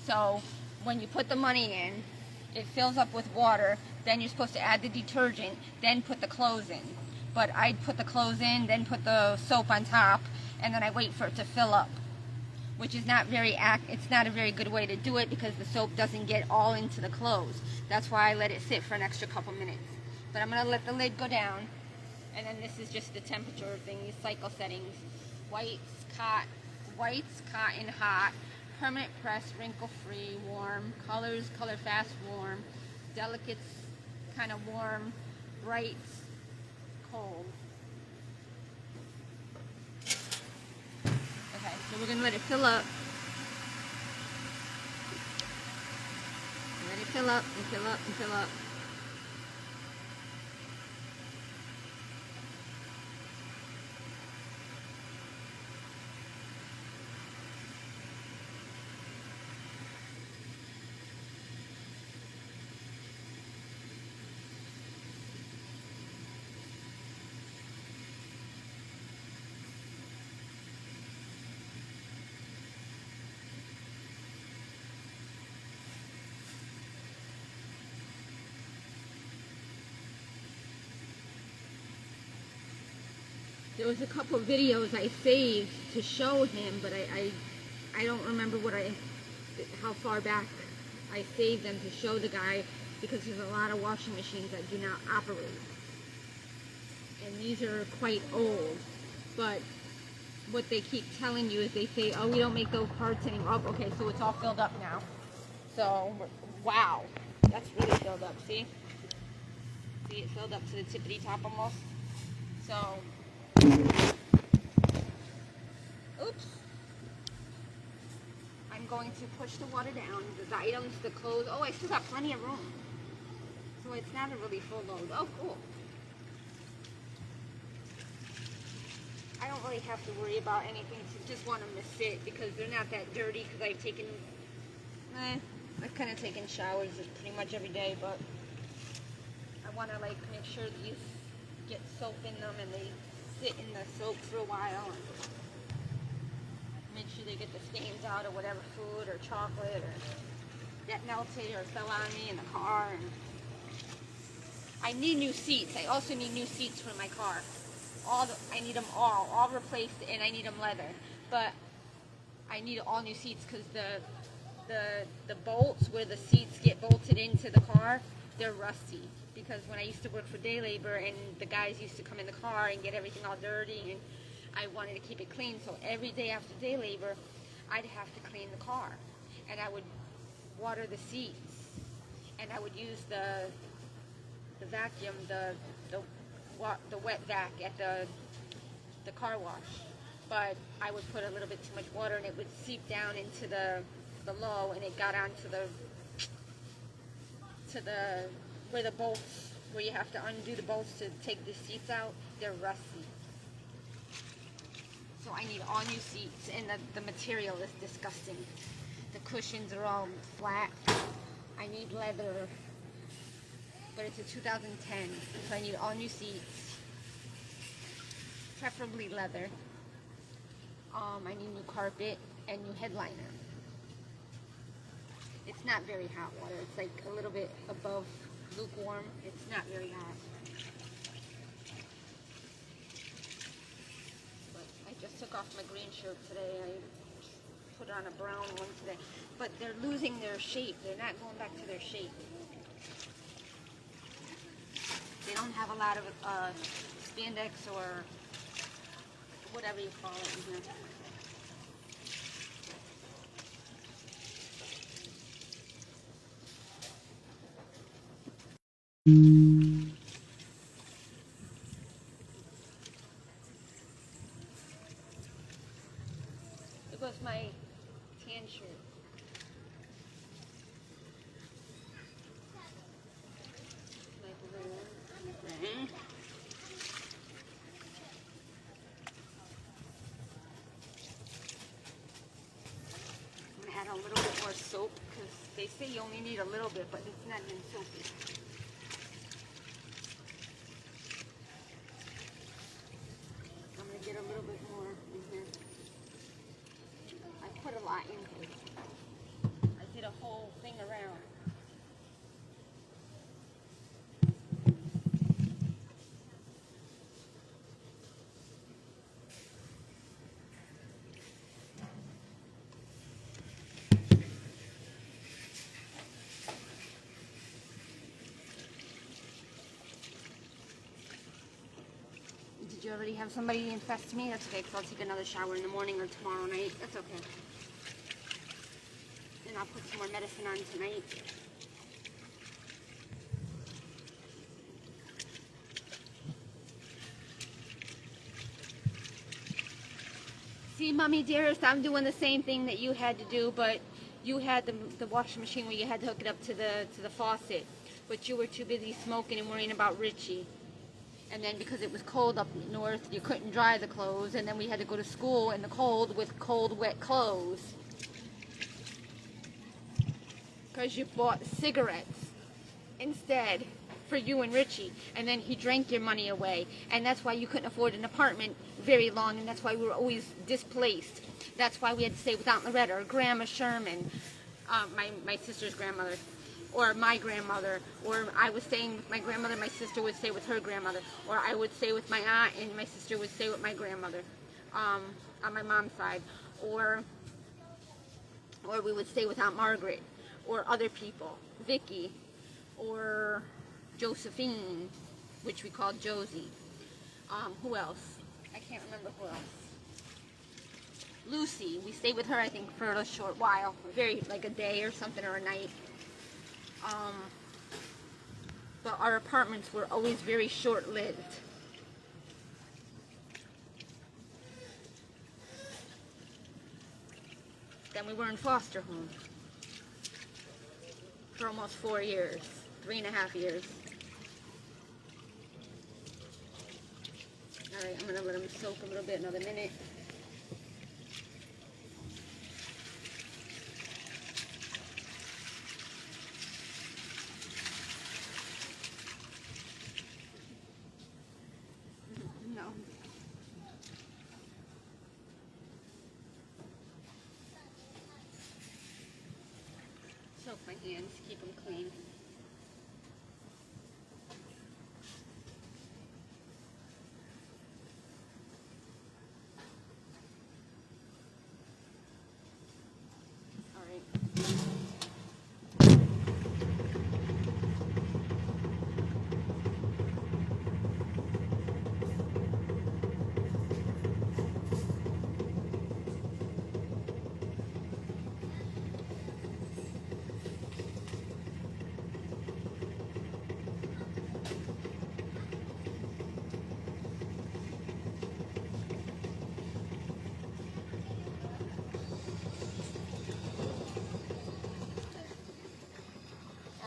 B: So when you put the money in, it fills up with water. Then you're supposed to add the detergent, then put the clothes in. But I'd put the clothes in, then put the soap on top, and then I wait for it to fill up, which is not it's not a very good way to do it because the soap doesn't get all into the clothes. That's why I let it sit for an extra couple minutes. But I'm going to let the lid go down, and then this is just the temperature thing, these cycle settings. Whites, cotton, hot, permanent press, wrinkle-free, warm, colors, color fast, warm, delicates, kind of warm, brights, cold. Okay, so we're going to let it fill up. Let it fill up and fill up and fill up. There was a couple videos I saved to show him, but I don't remember how far back I saved them to show the guy, because there's a lot of washing machines that do not operate. And these are quite old, but
A: what they keep telling you is they say, oh, we don't make those parts anymore. Oh, okay, so it's all filled up now. So, wow, that's really filled up, see? See, it filled up to the tippity top almost. So, oops. I'm going to push the water down, the items, the clothes. Oh, I still got plenty of room. So it's not a really full load. Oh, cool. I don't really have to worry about anything. So just want them to sit because they're not that dirty because I've taken, I've kind of taken showers pretty much every day, but I want to like make sure that you get soap in them and they sit in the soap for a while and make sure they get the stains out of whatever food or chocolate or that melted or fell on me in the car. And I need new seats. I also need new seats for my car. I need them all replaced, and I need them leather. But I need all new seats because the bolts where the seats get bolted into the car, they're rusty. Because when I used to work for day labor and the guys used to come in the car and get everything all dirty, and I wanted to keep it clean, so every day after day labor, I'd have to clean the car. And I would water the seats, and I would use the vacuum, the wet vac at the car wash. But I would put a little bit too much water and it would seep down into the low, and it got onto the where the bolts, where you have to undo the bolts to take the seats out. They're rusty. So I need all new seats, and the material is disgusting. The cushions are all flat. I need leather, but it's a 2010, so I need all new seats, preferably leather. I need new carpet and new headliner. It's not very hot water. It's like a little bit above lukewarm. It's not very hot. But I just took off my green shirt today. I put on a brown one today. But they're losing their shape. They're not going back to their shape. They don't have a lot of spandex or whatever you call it in here. It was my tan shirt. My blue. I'm gonna add a little bit more soap because they say you only need a little bit, but it's not even soapy. I'm gonna get a little bit more in here. I put a lot in here. I did a whole thing around. Did you already have somebody infest me? That's okay, because I'll take another shower in the morning or tomorrow night. That's okay. And I'll put some more medicine on tonight. See, Mommy dearest, I'm doing the same thing that you had to do, but you had the washing machine where you had to hook it up to the faucet. But you were too busy smoking and worrying about Richie. And then because it was cold up north, you couldn't dry the clothes, and then we had to go to school in the cold with cold, wet clothes. Because you bought cigarettes instead for you and Richie, and then he drank your money away, and that's why you couldn't afford an apartment very long, and that's why we were always displaced. That's why we had to stay with Aunt Loretta or Grandma Sherman, my sister's grandmother, or my grandmother, or I was staying with my grandmother, my sister would stay with her grandmother, or I would stay with my aunt and my sister would stay with my grandmother on my mom's side, or we would stay with Aunt Margaret, or other people, Vicky, or Josephine, which we called Josie. Who else? I can't remember who else. Lucy. We stayed with her, I think, for a short while, like a day or something, or a night. But our apartments were always very short-lived. Then we were in foster home for almost 4 years, 3.5 years. All right, I'm gonna let them soak a little bit, another minute. No. Soak my hands, keep them clean. All right.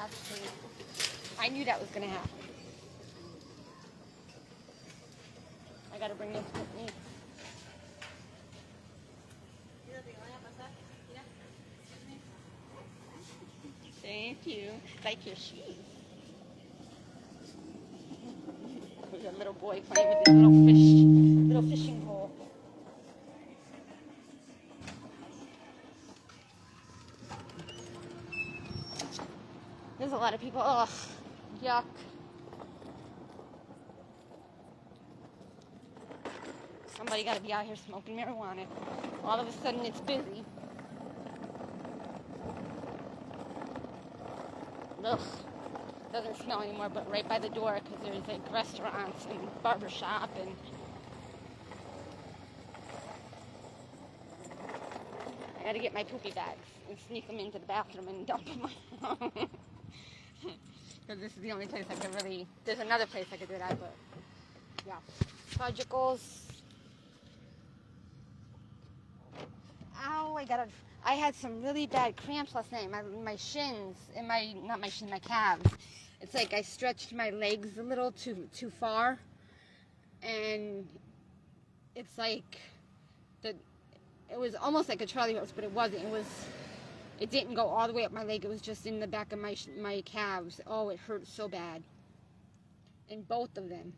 A: Absolutely. I knew that was going to happen. I got to bring this with me. Thank you. Like your shoes. There's a little boy playing with his little fishing pole. There's a lot of people. Ugh, yuck. Somebody got to be out here smoking marijuana. All of a sudden, it's busy. Ugh. Doesn't smell anymore, but right by the door, because there's like restaurants and barbershop and. I got to get my poopy bags and sneak them into the bathroom and dump them. Because this is the only place I could really. There's another place I could do that, but yeah. Fudgicles. Ow! I had some really bad cramps last night. My shins and my calves. It's like I stretched my legs a little too far, and it's like it was almost like a Charlie horse, but it wasn't. It didn't go all the way up my leg. It was just in the back of my calves. Oh, it hurt so bad. In both of them.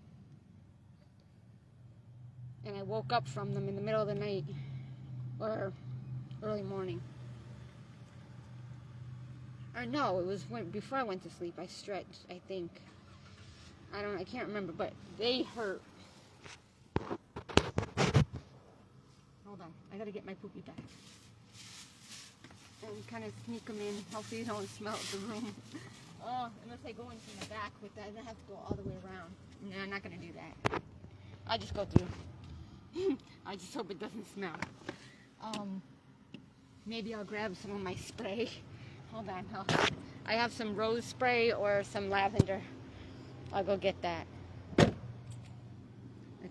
A: And I woke up from them in the middle of the night. Or early morning. Or no, it was before I went to sleep. I stretched, I think. I can't remember, but they hurt. Hold on. I gotta get my poopy back. And kind of sneak them in. Hopefully you don't smell the room. Oh, unless I go in from the back with that, then I have to go all the way around. No, I'm not going to do that. I'll just go through. I just hope it doesn't smell. Maybe I'll grab some of my spray. Hold on. I have some rose spray or some lavender. I'll go get that. I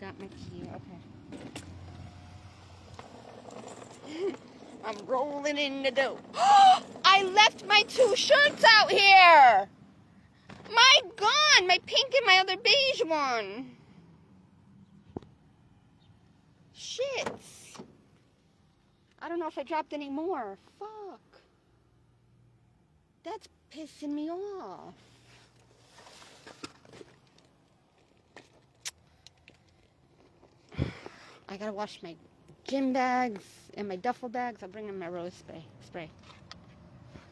A: got my key. Okay. I'm rolling in the dough. I left my 2 shirts out here. My God, my pink and my other beige one. Shit. I don't know if I dropped any more. Fuck. That's pissing me off. I gotta wash my gym bags and my duffel bags. I'll bring in my rose spray.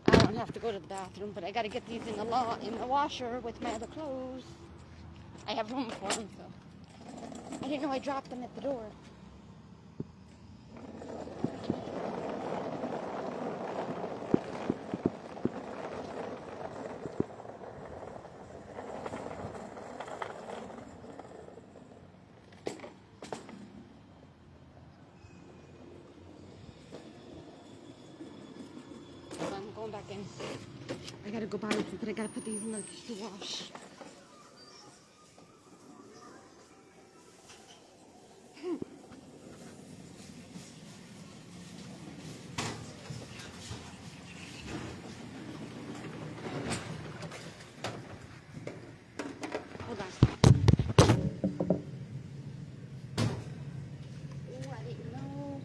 A: I don't have to go to the bathroom, but I gotta get these in the washer with my other clothes. I have room for them, so. I didn't know I dropped them at the door. going back in. I gotta go buy it, but I gotta put these in the wash. Hold on. Oh, I didn't know.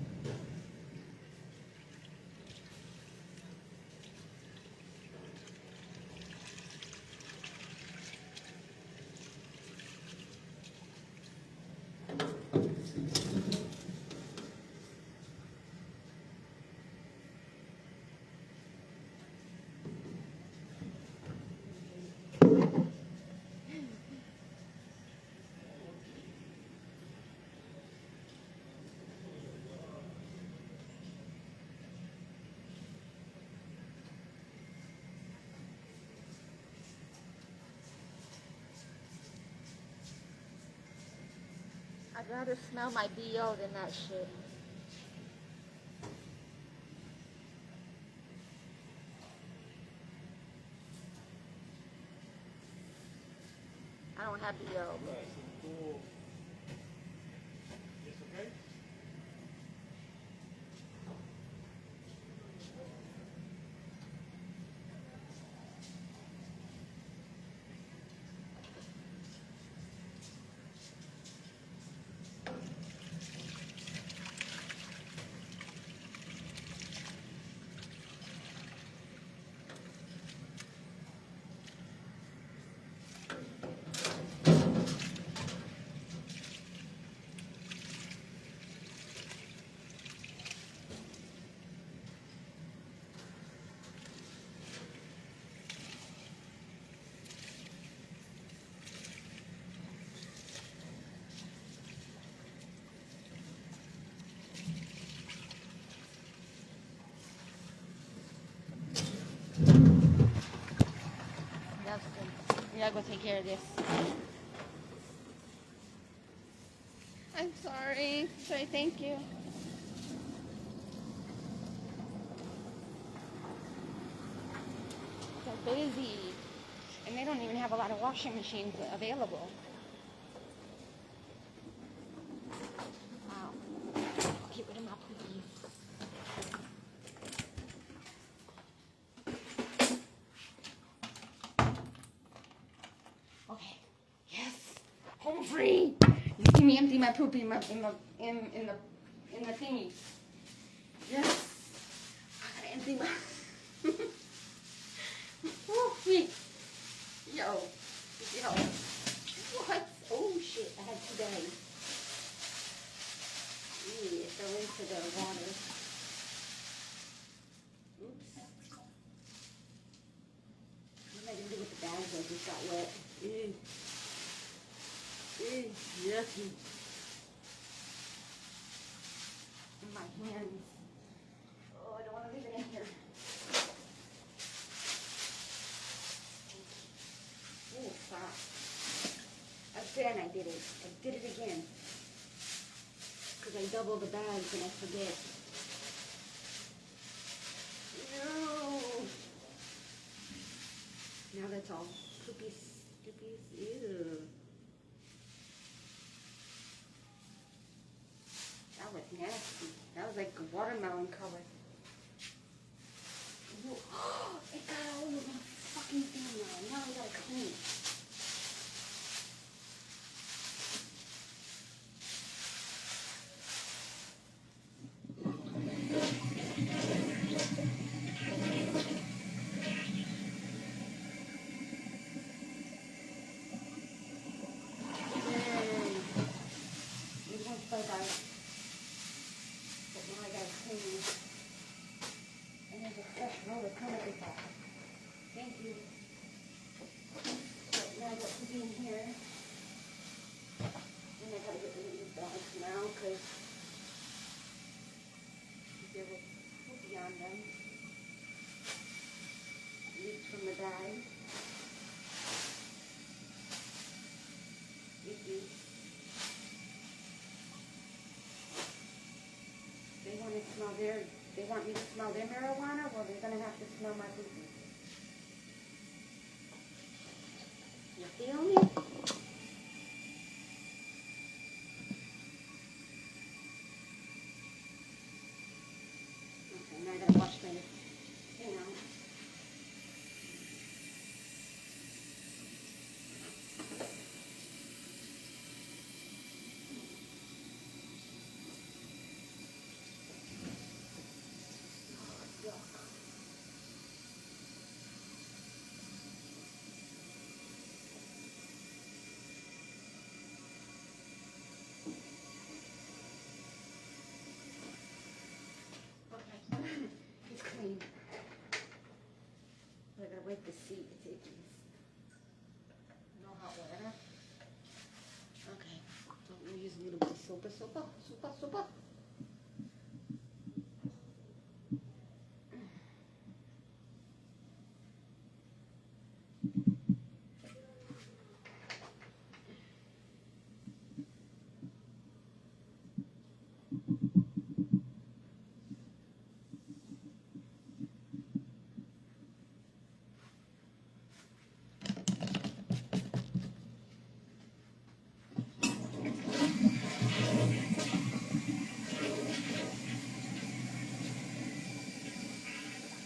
A: I'd rather smell my BO than that shit. I don't have BO, but... That's good. We gotta go take care of this. I'm sorry. Sorry, thank you. They're busy. And they don't even have a lot of washing machines available. Wow. I'll get rid of my poopies. Okay. Yes. Home free. You see me empty my poopy in the thingy. Yes. I gotta empty my woo-wee. Yo. What? Oh shit, I had 2 bags. Yeah, throw into the water. Oops. What am I gonna do with the bags that just got wet? Ew. Ew, yucky. In my hands. Oh, I don't want to leave it in here. Oh, stop. Again, I did it. I did it again. Because I double the bags and I forget. No. Now that's all. Poopies. Ew. That was nasty. That was like a watermelon color. Ew. It got all over my fucking thing now. Now I gotta clean it. But now I gotta clean. And there's a fresh roller coming with that. Thank you. But now I got to be in here. And I gotta get rid of these bags now because there was poopy on them. Leaks from the bag. Icky. They want to smell they
C: They want me to smell their marijuana? Well, they're going to have to smell my booty. You feel me? Okay, now I gotta wash my thing out. Okay, it's clean. But I gotta wipe the seat. It's icky. No hot water. Okay, so we'll use a little bit of sopa.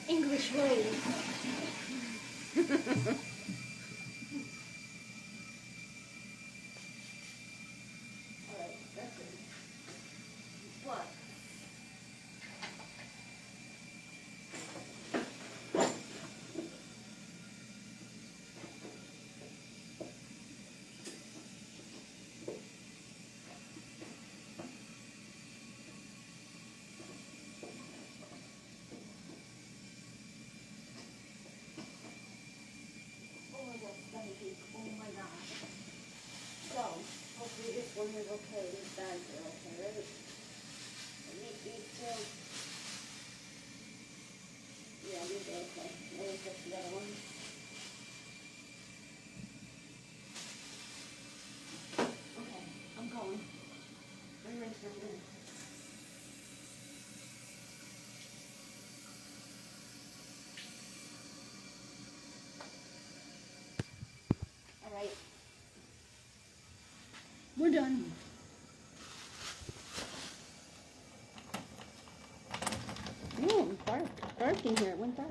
C: English ways. Alright, that's it. What? Oh, that's stinky. Oh my god. So, hopefully this one is okay. These bags are okay, right? I need these two. Yeah, these are okay. Let me fix the other one. Okay, I'm going. I'm rinsing them in. Alright. We're done. Ooh, it barked. Barked in here. It went dark.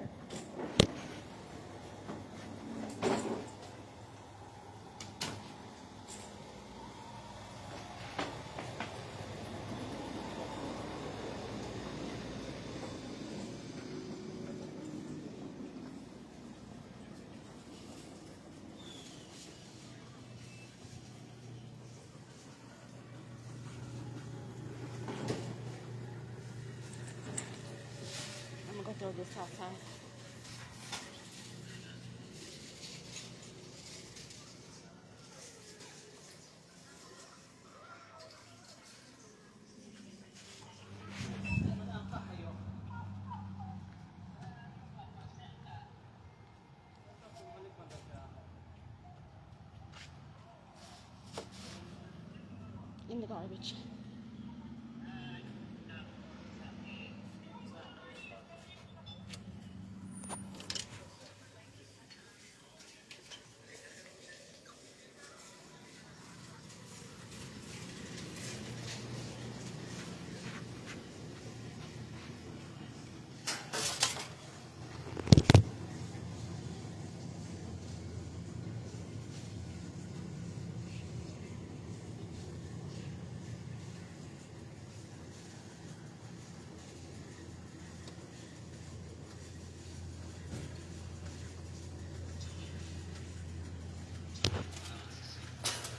C: I'm gonna go throw this outside. In the garbage.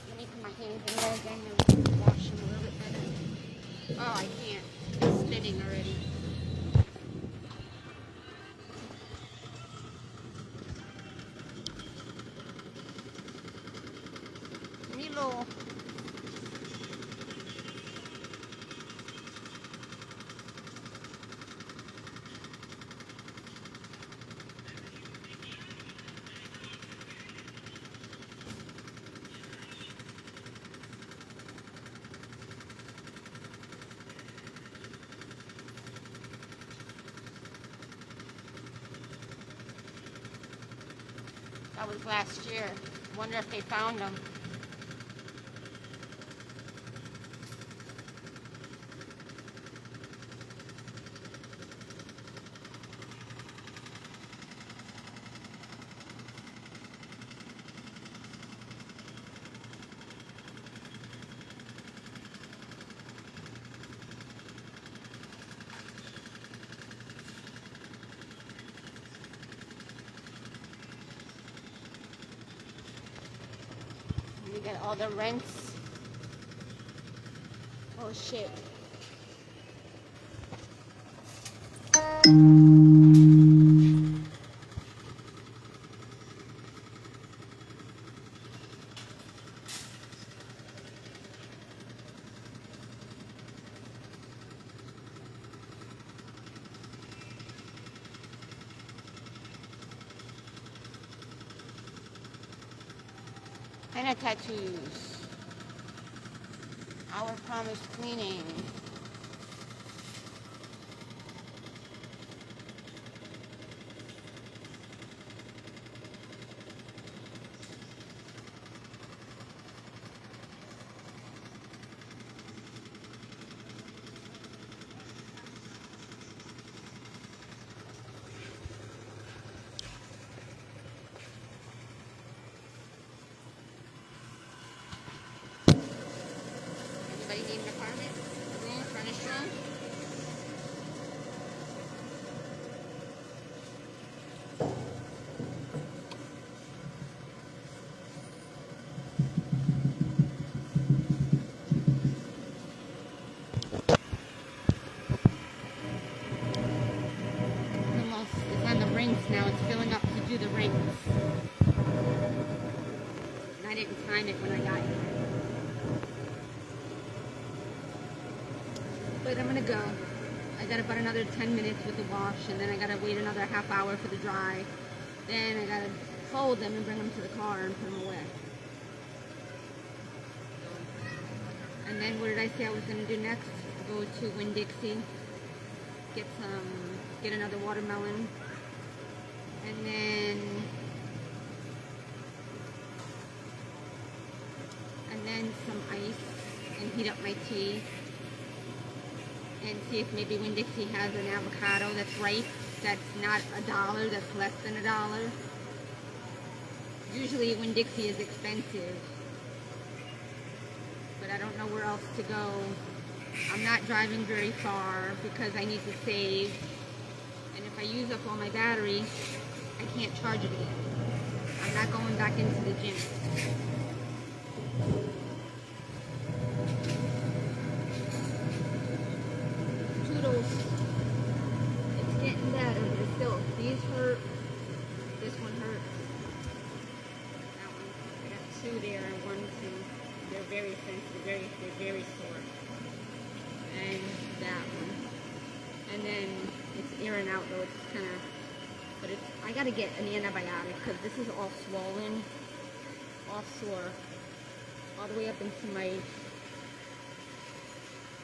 C: Let me put my hands in there again and wash them a little bit better. Oh, I can't. It's spinning already. Milo.
A: That was last year. Wonder if they found them. We got all the rents. Oh shit. Henna tattoos. Our promised cleaning. Anybody need an apartment? A room? Furnished room? It's on the rinse now. It's filling up to do the rinse. And I didn't time it when I got here. But I'm gonna go. I got about another 10 minutes with the wash, and then I gotta wait another half hour for the dry. Then I gotta fold them and bring them to the car and put them away. And then what did I say I was gonna do next? Go to Winn-Dixie, get another watermelon, and then some ice, and heat up my tea. And see if maybe Winn-Dixie has an avocado that's ripe, that's not $1, that's less than $1. Usually Winn-Dixie is expensive, but I don't know where else to go. I'm not driving very far because I need to save, and if I use up all my battery, I can't charge it again. I'm not going back into the gym. It's getting better, but it's still, these hurt, this one hurts, that one, I got two there, and one, two, they're very sensitive, they're very sore, and that one, and then it's in and out though, it's kind of, but it's, I gotta get an antibiotic, because this is all swollen, all sore, all the way up into my,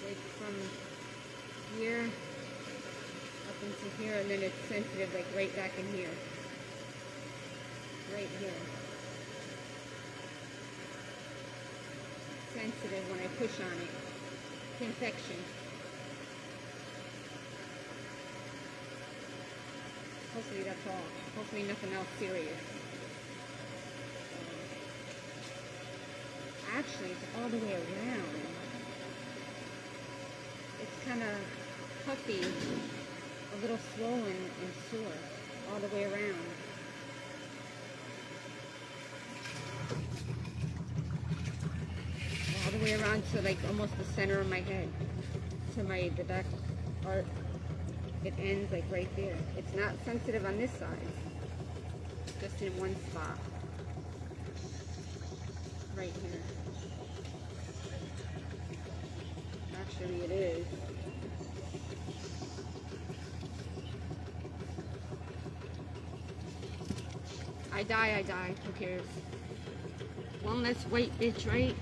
A: like from here up into here, and then it's sensitive like right back in here, right here, sensitive when I push on it, it's infection. Hopefully that's all, hopefully nothing else serious. Actually it's all the way around, it's kind of puffy, a little swollen and sore, all the way around. All the way around to like almost the center of my head, to the back part. It ends like right there. It's not sensitive on this side, just in one spot, right here. Actually it is. I die, who cares? One less white bitch, right?